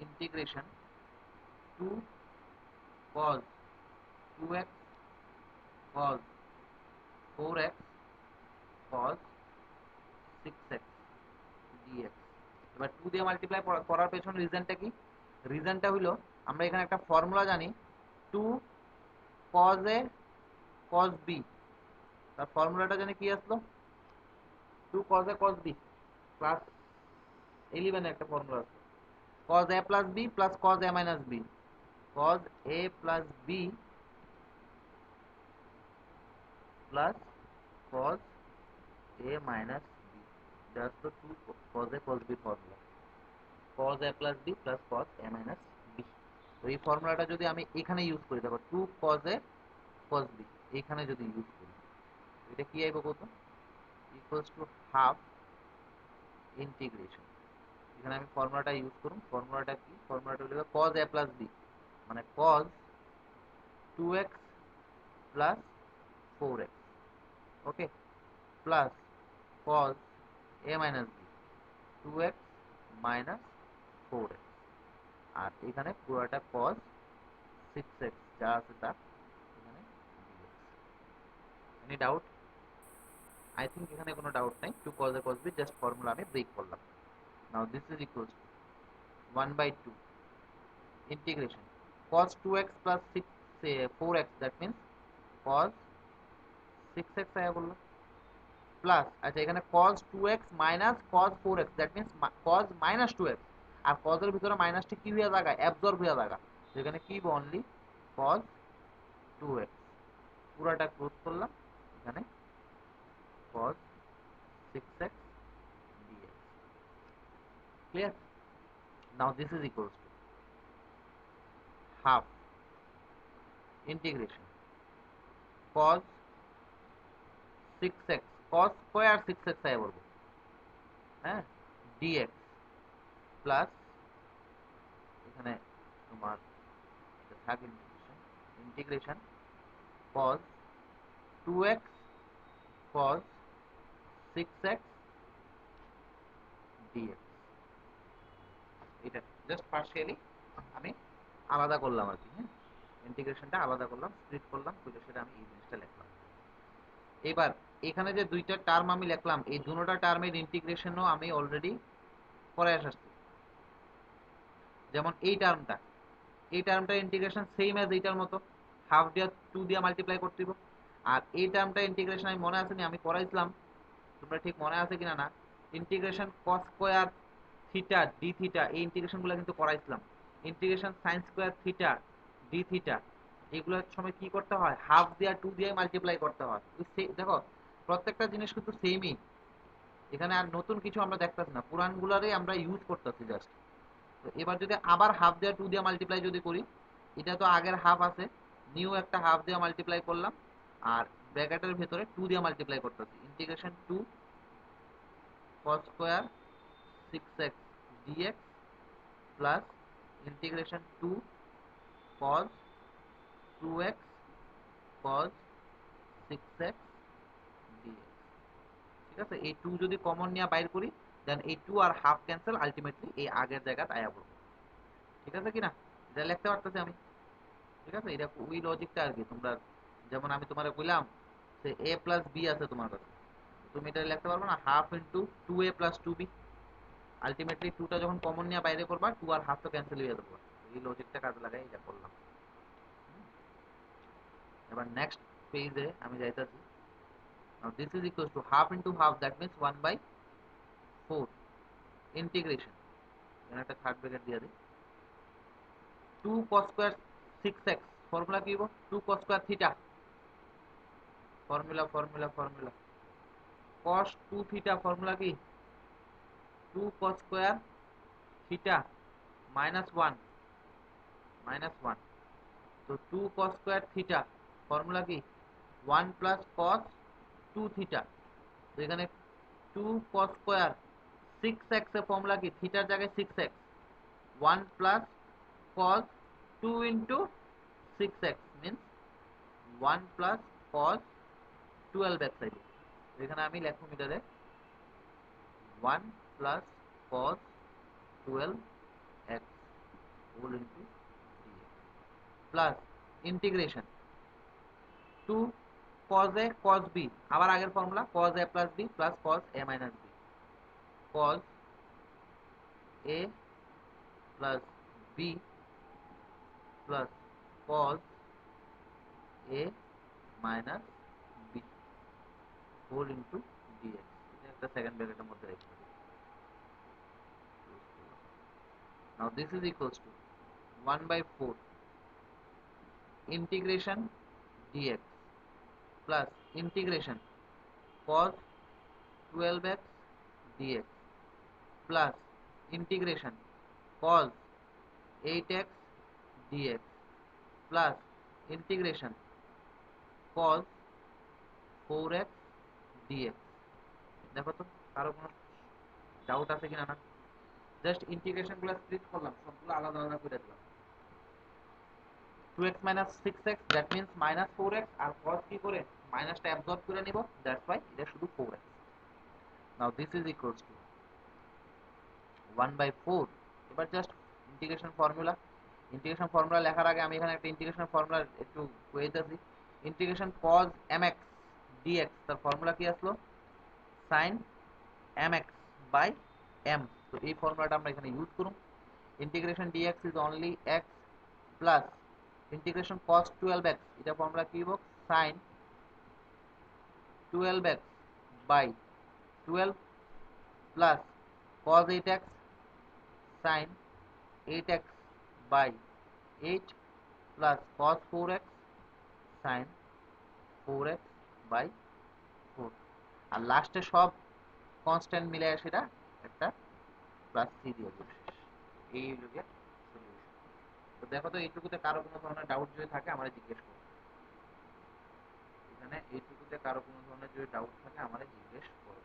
integration 2 cos 2x cos 4x cos 6x dx। এবার 2 দিয়ে মাল্টিপ্লাই করার পেছনে রিজনটা কি? রিজনটা হলো আমরা এখানে একটা ফর্মুলা জানি, 2 cos a cos b। তার ফর্মুলাটা জানি কি আসলো? 2 cos a cos b class 11 একটা ফর্মুলা আছে, cos a plus b plus cos a minus b, cos a plus b plus cos a minus b, that's the 2 cos a cos b formula, cos a plus b plus cos a minus b। তো এই ফর্মুলাটা যদি আমি এখানে use করি, দেখো 2 cos a cos b এখানে যদি ইউজ করি, এটা কি আইব কত? ইকুয়ালস টু হাফ ইন্টিগ্রেশন, এখানে আমি ফর্মুলাটা ইউজ করুন। ফর্মুলাটা কি? ফর্মুলাটা হলো cos a plus b, মানে cos 2x plus 4x, okay, plus cos a minus b 2x minus 4x, আর এখানে পুরোটা cos 6x যা আছে তা এখানে dx। Any doubt? I think এখানে কোনো ডাউট নাই। 2 cos a cos b just formula আমি ব্রেক করলাম। Now this is equals to 1/2 integration cos 2x plus 6 4x, that means cos 6x আয়া বললো, প্লাস আচ্ছা এখানে cos 2x minus cos 4x, that means cos minus 2x। R cos এর ভিতরে মাইনাসটি কি হয়ে জায়গা? অ্যাবজর্ব হয়ে জায়গা। তো এখানে কি অনলি cos 2x, পুরাটা ক্লোজ করলাম, এখানে cos 6x dx। Clear? Now this is equals to half integration cos 6x cos square 6x আয় বলবো, হ্যাঁ, dx প্লাস এখানে তোমার থাক integration, integration cos 2x cos 6x dx। এটা জাস্ট পার্শিয়ালি আমি আলাদা করলাম আর কি। হ্যাঁ, ইন্টিগ্রেশনটা আলাদা করলাম, স্প্লিট করলাম, করে সেটা আমি এই জিনিসটা লিখলাম। এবার এখানে যে দুইটা টার্ম আমি লিখলাম, এই দুটোটা টার্মের ইন্টিগ্রেশনও আমি অলরেডি করে আসছি। যেমন এই টার্মটা ইন্টিগ্রেশন সেম অ্যাজ এইটার মতো, হাফ দিয়ে 2 দিয়ে মাল্টিপ্লাই করতে দিব। আর এই টার্মটা ইন্টিগ্রেশন আমি মনে আছে নি, আমি করাইছিলাম, তোমরা ঠিক মনে আছে কিনা না, integration cos square theta d theta, এই ইন্টিগ্রেশনগুলো কিন্তু করাইছিলাম। Integration sin square theta d theta, এগুলোর সময় কি করতে হয়, হাফ দিয়া 2 দিয়ে মাল্টিপ্লাই করতে হয়। দেখো প্রত্যেকটা জিনিস কিন্তু সেমই, এখানে আর নতুন কিছু আমরা দেখতেছি না, পুরানগুলোরই আমরা ইউজ করতেছি জাস্ট। তো এবার যদি আবার হাফ দেওয়া 2 দিয়ে মাল্টিপ্লাই যদি করি, এটা তো আগের হাফ আছে, নিউ একটা হাফ দিয়ে মাল্টিপ্লাই করলাম, আর ব্র্যাকেটের ভেতরে 2 দিয়ে মাল্টিপ্লাই করতেছি, integration 2 cos square 6x dx plus integration 2 cos 2x cos 6x dx। ঠিক আছে, এই 2 যদি কমন নিয়ে বাইর করি, দেন এই 2 আর হাফ ক্যান্সেল, আলটিমেটলি এই আগের জায়গায় আয়া পড়বে। ঠিক আছে কিনা, এটা লিখতে পারতেছি আমি। ঠিক আছে, এটা ওই লজিকটা আর কি, তোমরা যেমন আমি তোমারে কইলাম যে a প্লাস বি আছে তোমার কাছে, তুমি এটা লিখতে পারবে না, half into 2a plus 2b। Ultimately 2টা যখন কমন নিয়ে বাইরে করবা, 2 আর হাফ তো ক্যান্সেল হয়ে যাবে। এই লজিকটা কাজে লাগাই এটা করলাম। এবার নেক্সট পেজে আমি যাইতাছি। Now this is equal to half into half, that means 1/4 integration, এখানে একটা থার্ড ব্র্যাকেট দিয়ে দিই, 2 cos স্কয়ার 6x, ফর্মুলা কি হবে, 2 cos square theta, formula formula formula cos 2 theta, formula কি 2 cos square theta minus 1 minus 1। তো 2 cos square theta formula কি 1 plus cos 2 theta. তো এখানে 2 cos স্কয়ার 6x এর ফর্মুলা কি, থিটার জায়গায় 6x, 1 plus cos 2 into 6x means 1 plus cos 12x আইবে। এখানে আমি লেখো মিটারে 1 plus cos 12x whole into dx plus integration 2 cos a cos b, আবার আগের formula cos a plus b plus cos a minus b, cos a plus b plus cos a minus b whole into dx। এটা একটা second ব্র্যাকেটের মধ্যে রেখে দিই। Now this is equals to 1/4 integration dx plus integration cos 12x dx plus integration cos 8x dx plus integration cos 4x dx। দেখো তো কারো কোনো ডাউট আছে কিনা, না জাস্ট ইন্টিগ্রেশন গুলো স্প্লিট করলাম, সবগুলো আলাদা আলাদা করে দিলাম। 2x minus 6x that means minus 4x, R cos কি করে মাইনাসটা অ্যাবজর্ব করে নিব, দ্যাটস ওয়াই এটা শুধু 4x। Now this is equals two 1/4। এবার জাস্ট ইন্টিগ্রেশন ফর্মুলা লেখার আগে আমি এখানে একটা ইন্টিগ্রেশন ফর্মুলা একটু কইতেছি। ইন্টিগ্রেশন cos mx dx, তার ফর্মুলা কি আসলো, sin mx বাই m। তো এই ফর্মুলাটা আমরা এখানে ইউজ করব। Integration dx is only x plus integration cos 12x, এটা ফর্মুলা কি হবে, sin 12x by 12 plus cos 8x sin 8x by 8 plus cos 4x sin 4x by 4। আর লাস্টে সব কনস্ট্যান্ট মিলে সেটা একটা প্লাস সি দিয়ে দেব শেষ। এই লোকে সলিউশন। তো দেখো তো এইটুকুতে কারো কোনো ধরনের ডাউট যদি থাকে আমারে জিজ্ঞেস করো। এখানে এইটুকুতে কারো কোনো ধরনের যদি ডাউট থাকে আমারে জিজ্ঞেস করো।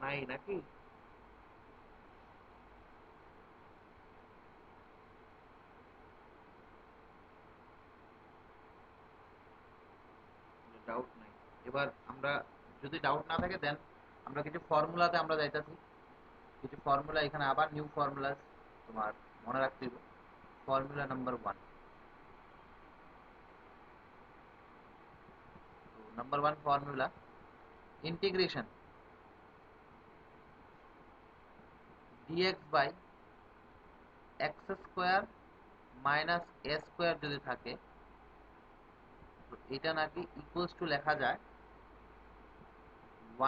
নাই নাকি? ডাউট নাই। এবার আমরা যদি ডাউট না থাকে দেন আমরা কিছু ফর্মুলাতে আমরা যাইতাছি। কিছু ফর্মুলা এখানে আবার নিউ ফর্মুলা তোমার মনে রাখতে হবে। Formula number 1। তো number 1 formula integration dx by x square minus a square যদি থাকে, তো এটা নাকি ইকুয়ালস টু লেখা যায়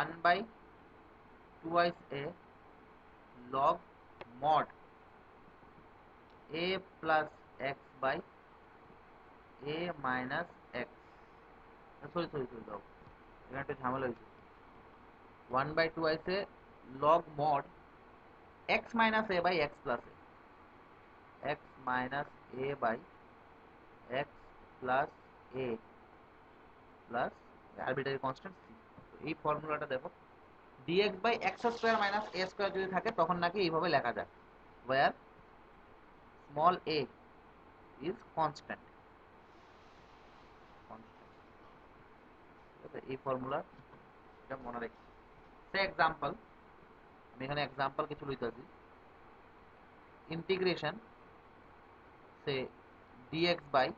1 by 2 a log mod a plus x by a minus x, sorry sorry sorry দাও, এখানে একটা ঝামেলা হয়েছে। 1 বাই 2 আছে log mod x minus a by x plus a, x minus a by x plus a plus arbitrary constant c। এই ফর্মুলাটা দেখো, dx by x square minus a square যদি থাকে তখন নাকি এইভাবে লেখা যায়, where small a is constant। এই ফর্মুলা এটা মনে রাখি। সে এক্সাম্পল, আমি এখানে এক্সাম্পল কিছু লইতেছি। Integration say dx by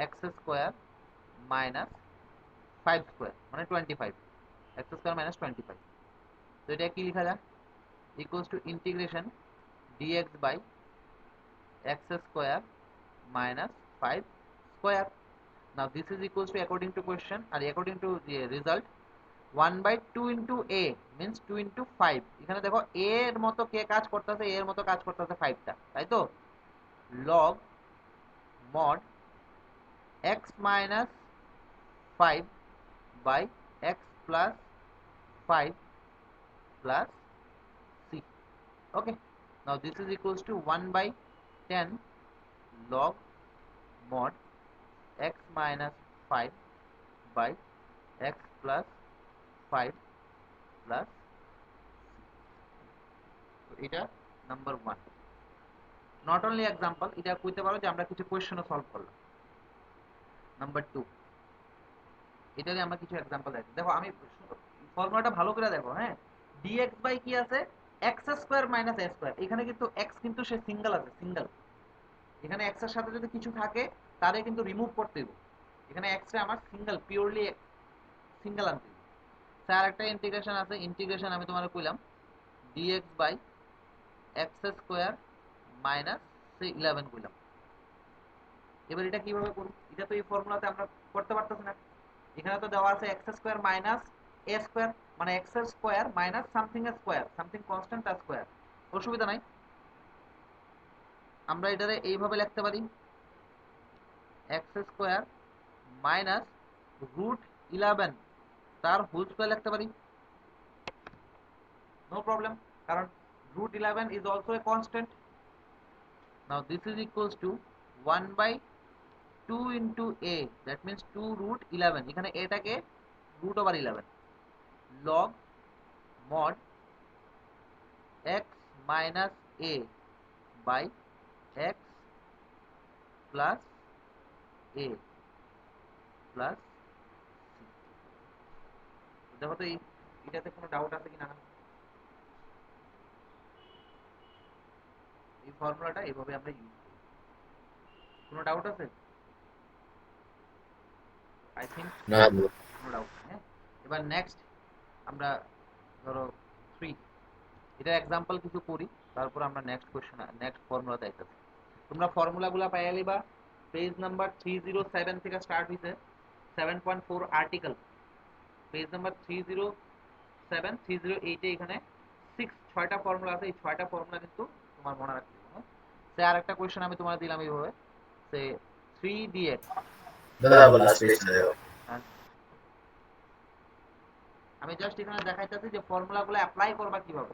x square minus 5 square মানে 25, এক্স স্কোয়ার মাইনাস 25, তো এটা কি লেখা যায় equals to integration dx by x square minus 5 square. Now this is equals to, according to question or according to the result, 1 by 2 into a means 2 into 5। এখানে দেখো a এর মতো কে কাজ করতেছে, a এর মতো কাজ করতেছে 5 টা, তাই তো log mod x minus 5 by x plus 5 plus c। Okay, now this is equals to 1 by 10 log mod x minus 5 by x plus 5 plus, তো এটা নাম্বার 1। নট অনলি এক্সাম্পল, এটা কইতে পারো যে আমরা কিছু কোয়েশ্চেনও সলভ করলাম। নাম্বার 2, এটারে আমরা কিছু এক্সাম্পল দেখি। দেখো আমি ফর্মুলাটা ভালো করে দেখো, হ্যাঁ। dx বাই কি আছে x square minus a square, এখানে কিন্তু x কিন্তু সে সিঙ্গেল আছে, সিঙ্গেল। এখানে x এর সাথে যদি কিছু থাকে তারে কিন্তু রিমুভ করতে হবে। এখানে x টা আমার সিঙ্গেল, পিওরলি সিঙ্গেল আনতে হবে। স্যার একটা ইন্টিগ্রেশন আছে, ইন্টিগ্রেশন আমি তোমারে কইলাম dx by x square minus 11 কইলাম। এবার এটা কিভাবে করব, এটা তো এই ফর্মুলাতে আমরা করতে পারতেছি না। এখানে তো দেওয়া আছে x square minus a square, মানে x square minus something square, something constant তার স্কোয়ার, অসুবিধা নাই। আমরা এটারে এইভাবে লিখতে পারি এক্স স্কোয়ার মাইনাস রুট 11 তার হোল স্কোয়ার লিখতে পারি, নো প্রবলেম, কারণ root 11 is also a constant. Now this is equals to 1 by 2 into a, that means 2 root 11, এখানে a টাকে root over 11 log mod x minus a by x plus a plus c। দেখো তো এটাতে কোনো doubt আছে কিনা, এই ফর্মুলাটা এইভাবে আমরা ইউজ করি, কোনো ডাউট আছে? আই থিঙ্ক না bro। কোনো ডাউট নেই, হ্যাঁ। এবার নেক্সট আমরা ধরো 3, এটা एग्जांपल কিছু করি, তারপর আমরা নেক্সট কোশ্চেন নেক্সট ফর্মুলাতে আইতাছি। তোমরা ফর্মুলাগুলো পাইয়া লিবা পেজ নাম্বার 307 থেকে স্টার্ট হইছে 7.4 আর্টিকেল, পেজ নাম্বার 307 308 এ এখানে 6টা ফর্মুলা আছে, এই 6টা ফর্মুলা কিন্তু তোমার মনে রাখতে হবে, হ্যাঁ। সে আরেকটা কোশ্চেন আমি তোমার দিলাম এইভাবে, সে 3dx, দাদা আবার লাস্ট পেজটা দাও। আমি জাস্ট এখানে দেখাইতেছি যে ফর্মুলাগুলো অ্যাপ্লাই করবা কিভাবে,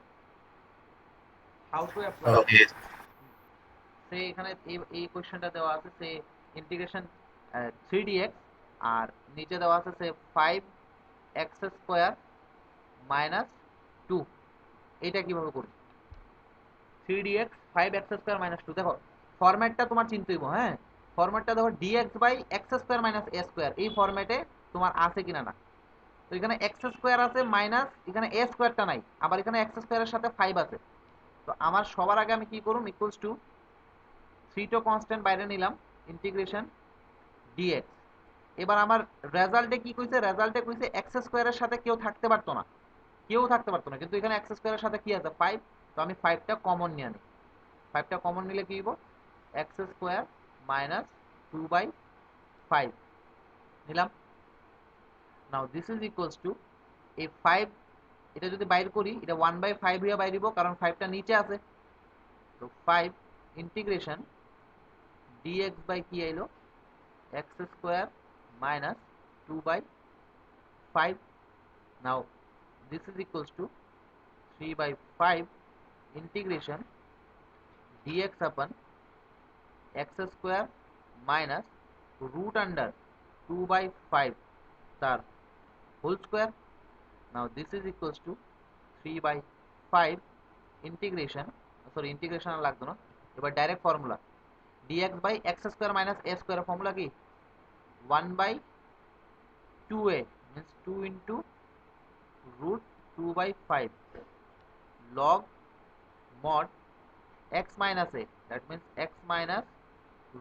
হাউ টু অ্যাপ্লাই। ওকে। সে এখানে এই কোশ্চেনটা দেওয়া আছে, সে ইন্টিগ্রেশন 3dx, আর নিচে দেওয়া আছে সে 5x স্কয়ার মাইনাস 2, এটা কিভাবে করব 3dx 5x স্কয়ার মাইনাস 2। দেখো ফরম্যাটটা তোমার চিনতে হইব, হ্যাঁ। ফরম্যাটটা দেখো dx by x square minus a square, এই ফরম্যাটে তোমার আছে কিনা না। তো এখানে x স্কয়ার আছে মাইনাস এখানে a স্কয়ারটা নাই, আবার এখানে x স্কয়ারের সাথে 5 আছে। তো আমার সবার আগে আমি কি করব, ইকুয়ালস টু 3 টো কনস্ট্যান্ট বাইরে নিলাম, ইন্টিগ্রেশন dx এবার আমার রেজাল্টে কি কইছে, রেজাল্টে কইছে এক্স স্কোয়ারের সাথে কেউ থাকতে পারতো না, কেউ থাকতে পারতো না, কিন্তু এখানে এক্স স্কোয়ারের সাথে কি আছে 5, তো আমি 5টা কমন নিয়ে নিই। 5টা কমন নিলে কি হইব, এক্স স্কোয়ার মাইনাস 2/5 নিলাম। নাও দিস ইজ ইকুয়ালস টু এই 5, এটা যদি বাইর করি এটা 1/5 হইয়া বাইরিব, কারণ 5টা নিচে আছে। তো 5 ইন্টিগ্রেশন dx বাই কি আইলো, x square minus 2/5। Now this is equals two 3/5 integration dx upon x square minus root under 2/5 তার whole square. Now this is equals to 3/5 integration, sorry integration আর লাগতো না, এবার direct formula dx by x square minus a square formula কি 1/2a means 2 into root 2/5 log mod x minus a, that means x minus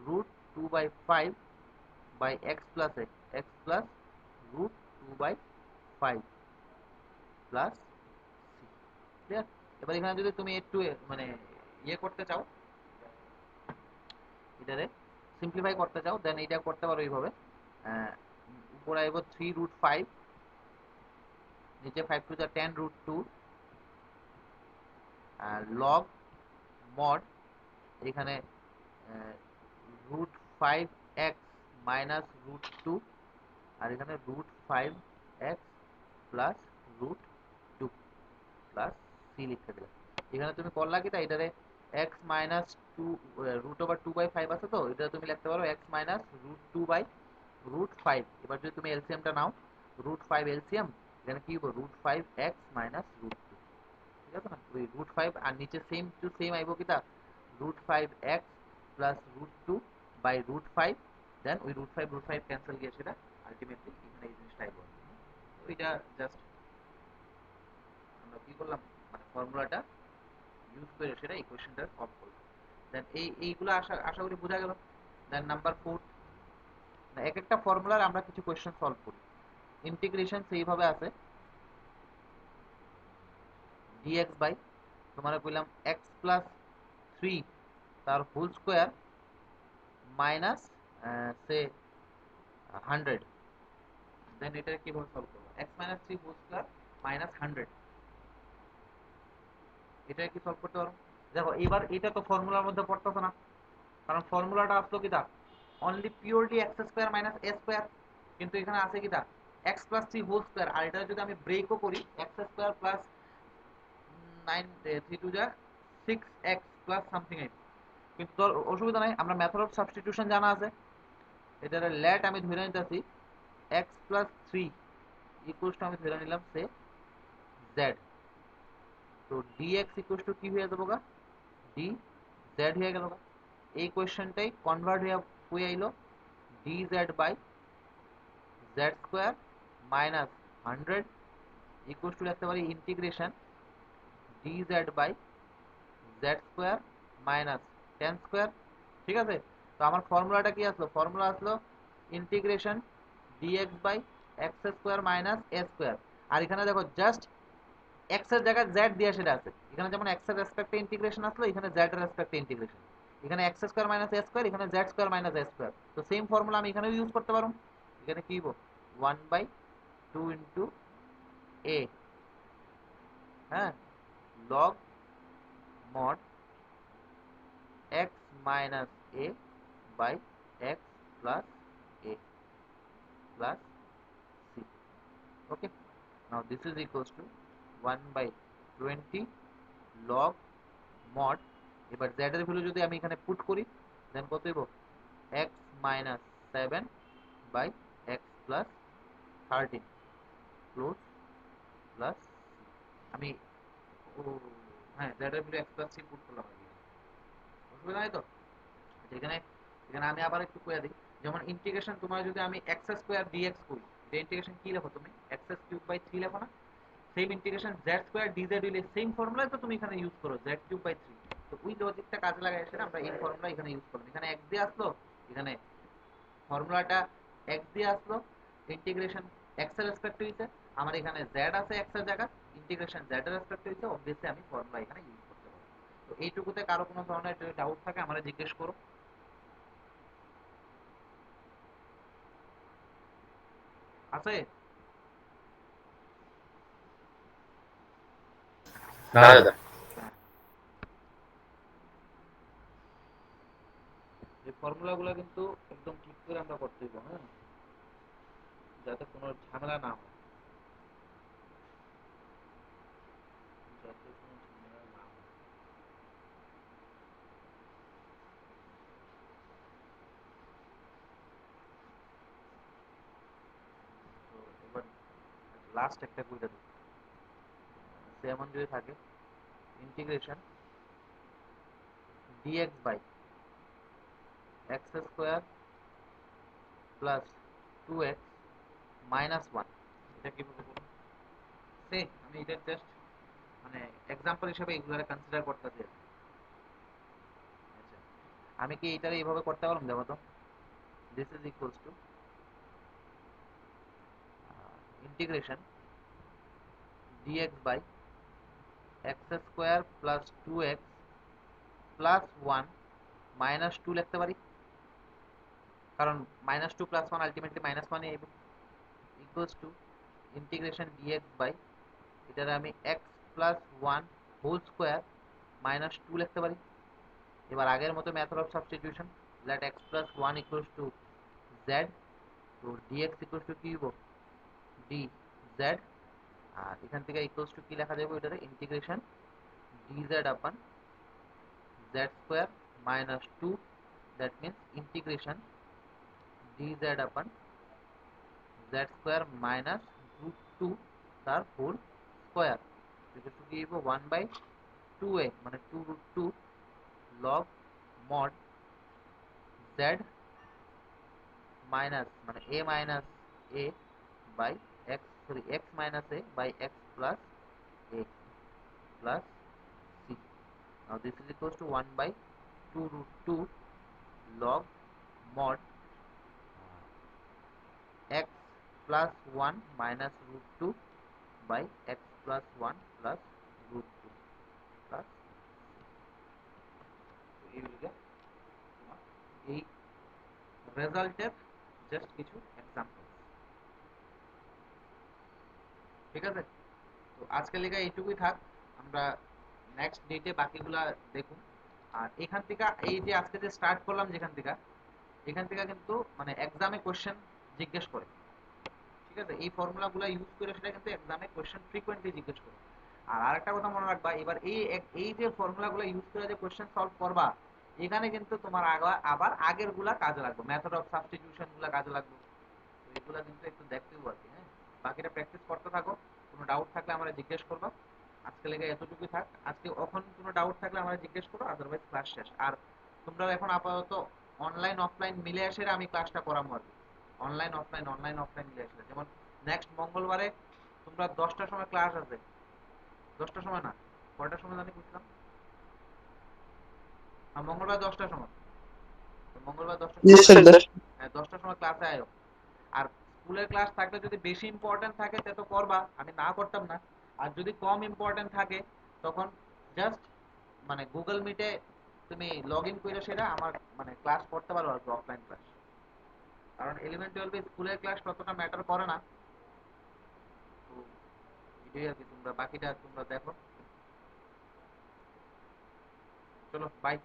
root 2/5 by x plus a, x plus root 2/5 plus c, clear? এবার এখানে যদি তুমি একটু মানে ইয়ে করতে চাও, এটারে সিম্পলিফাই করতে চাও, দেন এটা করতে পারো এইভাবে, উপরে আইব 3√5, নিচে 5 টু the 10√2 লগ মড এখানে √5x মাইনাস √2 আর এখানে √5x প্লাস √2 প্লাস c লিখতে দিলাম। এখানে তুমি করলা কি, তাই এটারে x মাইনাস 2 √2/5 আছে, তো এটা তুমি লিখতে পারো x মাইনাস √2/5। এবার যদি তুমি এলসিএমটা নাও, √5 এলসিএম, এখানে কি হবে √5x মাইনাস √2, ঠিক আছে না? ওই √5 আর নিচে সেম টু সেম আইব কিটা √5x প্লাস √2 বাই √5, দেন ওই √5 ক্যান্সেল গিয়ে সেটা আলটিমেটলি এখানে এই জিনিসটা আইব। তো এটা জাস্ট আমরা কি করলাম, মানে ফর্মুলাটা ইউজ করে সেটা ইকুয়েশনটা সলভ করলাম। দেন এইগুলো আশা আশা করি বোঝা গেল। দেন নাম্বার 4, এক একটা ফর্মুলার আমরা কিছু কোয়েশ্চেন সলভ করি। ইন্টিগ্রেশন সেইভাবে আছে dx বাই তোমার কইলাম x প্লাস 3 তার whole square minus say 100, then এটা কিভাবে সলভ করব, x minus 3 whole square minus 100, এটা কি সলভ করতে পারো? দেখো এবার এটা তো ফর্মুলার মধ্যে পড়তেছে না, কারণ ফর্মুলাটা আসলো কিটা only purely x square minus a square, কিন্তু এখানে আছে কিটা এক্স প্লাস 3 হোল স্কোয়ার, আর এটা যদি আমি ব্রেকও করি এক্স স্কোয়ার প্লাস 3 টু যা 6x প্লাস সামথিং 8, কিন্তু তোর অসুবিধা নাই, আমরা মেথড অফ সাবস্টিটিউশন জানা আছে। এটার লেট আমি ধরে নিতেছি x প্লাস 3 ইকুয়ালস টু আমি ধরে নিলাম সে z, তো dx ইকুয়ালস টু কি হয়ে যাবো গা dz হয়ে গেল গা। এই কোয়েশ্চেনটাই কনভার্ট হয়ে আইলো dz by z square minus 100 equals to লিখতে পারি integration dz by z square minus 10 square, ঠিক আছে? তো আমার ফর্মুলাটা কি আসলো, ফর্মুলা আসলো integration dx by x square minus a square, আর এখানে দেখো জাস্ট x এর জায়গায় z দিয়ে সেটা আছে, এখানে যেমন x এর রেসপেক্টে ইন্টিগ্রেশন আসলো, এখানে z এর রেসপেক্টে ইন্টিগ্রেশন, এখানে x square minus a square, এখানে z square minus a square, তো সেম ফর্মুলা আমি এখানেও ইউজ করতে পারবো। এখানে কি হইব 1/2 ইন্টু a, হ্যাঁ, log mod x minus a by x plus a plus c, okay? Now this is equals to 1/20 log mod, এবার z এর ভ্যালু যদি আমি এখানে পুট করি দেন কত হইব x minus 7 by x plus 13 close plus আমি ও হ্যাঁ z এর value x plus c put করলাম আর কি, অসুবিধা নাই তো? এখানে এখানে আমি আবার একটু কইয়া দিই, যেমন ইন্টিগ্রেশন তোমার যদি আমি x স্কয়ার dx করি, এই ইন্টিগ্রেশন কি লেখো তুমি x কিউব বাই 3 লেখো না, same integration z square dz হইলে সেম ফর্মুলা তো তুমি এখানে ইউজ করো z কিউব বাই 3, তো ওই লজিকটা কাজে লাগাই এসে আমরা এই ফর্মুলা এখানে ইউজ করব। এখানে x দিয়ে আসলো, এখানে ফর্মুলাটা এক্স দিয়ে আসলো, ইন্টিগ্রেশন এক্স এর রেসপেক্টে হইছে, আমার এখানে জেড আছে এক্স এর জায়গা, ইন্টিগ্রেশন জেড এর রেসপেক্টে হইছে, অবভিয়াসলি আমি ফর্মুলা এখানে ইউজ করতে পারবো। তো এইটুকুতে কারো কোনো ধরনের যদি ডাউট থাকে আমারে জিজ্ঞেস করো। আছে? না দাদা। এই ফর্মুলাগুলো কিন্তু একদম ঠিক করে আমরা করতে হইব, হ্যাঁ, যাতে কোনো ঝামেলা না হয়, যাতে কোনো ঝামেলা না হয়। তো এবার লাস্ট একটা কইরা দিই, যেমন যদি থাকে integration dx by x square plus 2x minus 1, এটা কিভাবে করব? সে আমি এটা জাস্ট মানে এক্সাম্পল হিসেবে এগুলারে কনসিডার করতেছি। আচ্ছা, আমি কি এটারে এইভাবে করতে পারলাম? দেখো তো, this is equals to integration dx by x square plus 2x plus 1 minus 2 লিখতে পারি, কারণ মাইনাস 2 প্লাস 1 আলটিমেটলি মাইনাস 1 এ equals to integration dx by এটারে আমি x plus 1 whole square minus 2 লিখতে পারি। এবার আগের মতো method of substitution, let x plus 1 equals to z, তো dx ইকুয়ালস টু কি হইব? dz, আর এখান থেকে ইকুয়ালস টু কি লেখা যাবে? এটারে ইন্টিগ্রেশন dz আপন z square minus 2, that means integration dz আপন z স্কোয়ার মাইনাস রুট 2 তার হোল স্কোয়ার ইকুয়াল টু কি হইব? 1 বাই 2a, মানে 2 root 2 log mod z minus মানে a minus a by x, sorry x minus a by x plus a plus c. Now this is equals to 1 by 2 root 2 log mod x plus 1 minus root 2 by x plus 1 plus root 2 plus এই রেজাল্টের just কিছু example. ঠিক আছে, তো আজকের লেগে এইটুকুই থাক, আমরা নেক্সট ডেটে বাকিগুলা দেখুন। আর এখান থেকে এই যে আজকে যে স্টার্ট করলাম যেখান থেকে, এখান থেকে কিন্তু মানে এক্সামে কোশ্চেন জিজ্ঞেস করে। ঠিক আছে, এই ফর্মুলাগুলো ইউজ করে সেটা কিন্তু এক্সামে কোশ্চেন ফ্রিকোয়েন্টলি জিজ্ঞেস করে। আর আরেকটা কথা মনে রাখবা, এবার এই যে ফর্মুলাগুলো ইউজ করে যে কোশ্চেন সলভ করবা, এখানে কিন্তু তোমার আবার আগের গুলা কাজে লাগবে, মেথড অফ সাবস্টিটিউশন গুলা কাজে লাগবে। তো এগুলা কিন্তু একটু দেখতে হবে, হ্যাঁ। বাকিটা প্র্যাকটিস করতে থাকো, কোনো ডাউট থাকলে আমরা জিজ্ঞেস করবা। আজকে লেগে এতটুকুই থাক, আজকে কখন কোনো ডাউট থাকলে আমরা জিজ্ঞেস করো, আদারওয়াইজ ক্লাস শেষ। আর তোমরা এখন আপাতত অনলাইন অফলাইন মিলে এসে আমি ক্লাসটা করাবো আর কি। অনলাইন অফলাইন মিলে আসলে, যেমন নেক্সট মঙ্গলবারে তোমরা 10টার সময় ক্লাস আছে। 10টার সময় না, কয়টার সময় জানি বুঝলাম, মঙ্গলবার 10টার সময়। তো মঙ্গলবার 10টার জি সময় স্যার, হ্যাঁ 10টার সময় ক্লাসে আয়ো। আর স্কুলের ক্লাস থাকলে যদি বেশি ইম্পর্টেন্ট থাকে তে তো করবা, আমি না করতাম না। আর যদি কম ইম্পর্টেন্ট থাকে তখন জাস্ট মানে গুগল মিটে তুমি লগ ইন করে সেটা আমার মানে ক্লাস করতে পারো আর কি, অফলাইন ক্লাস। কারণ 11-12 স্কুলের ক্লাস ততটা ম্যাটার করে না। তো এটাই আর কি, তোমরা বাকিটা তোমরা দেখো। চলো বাই।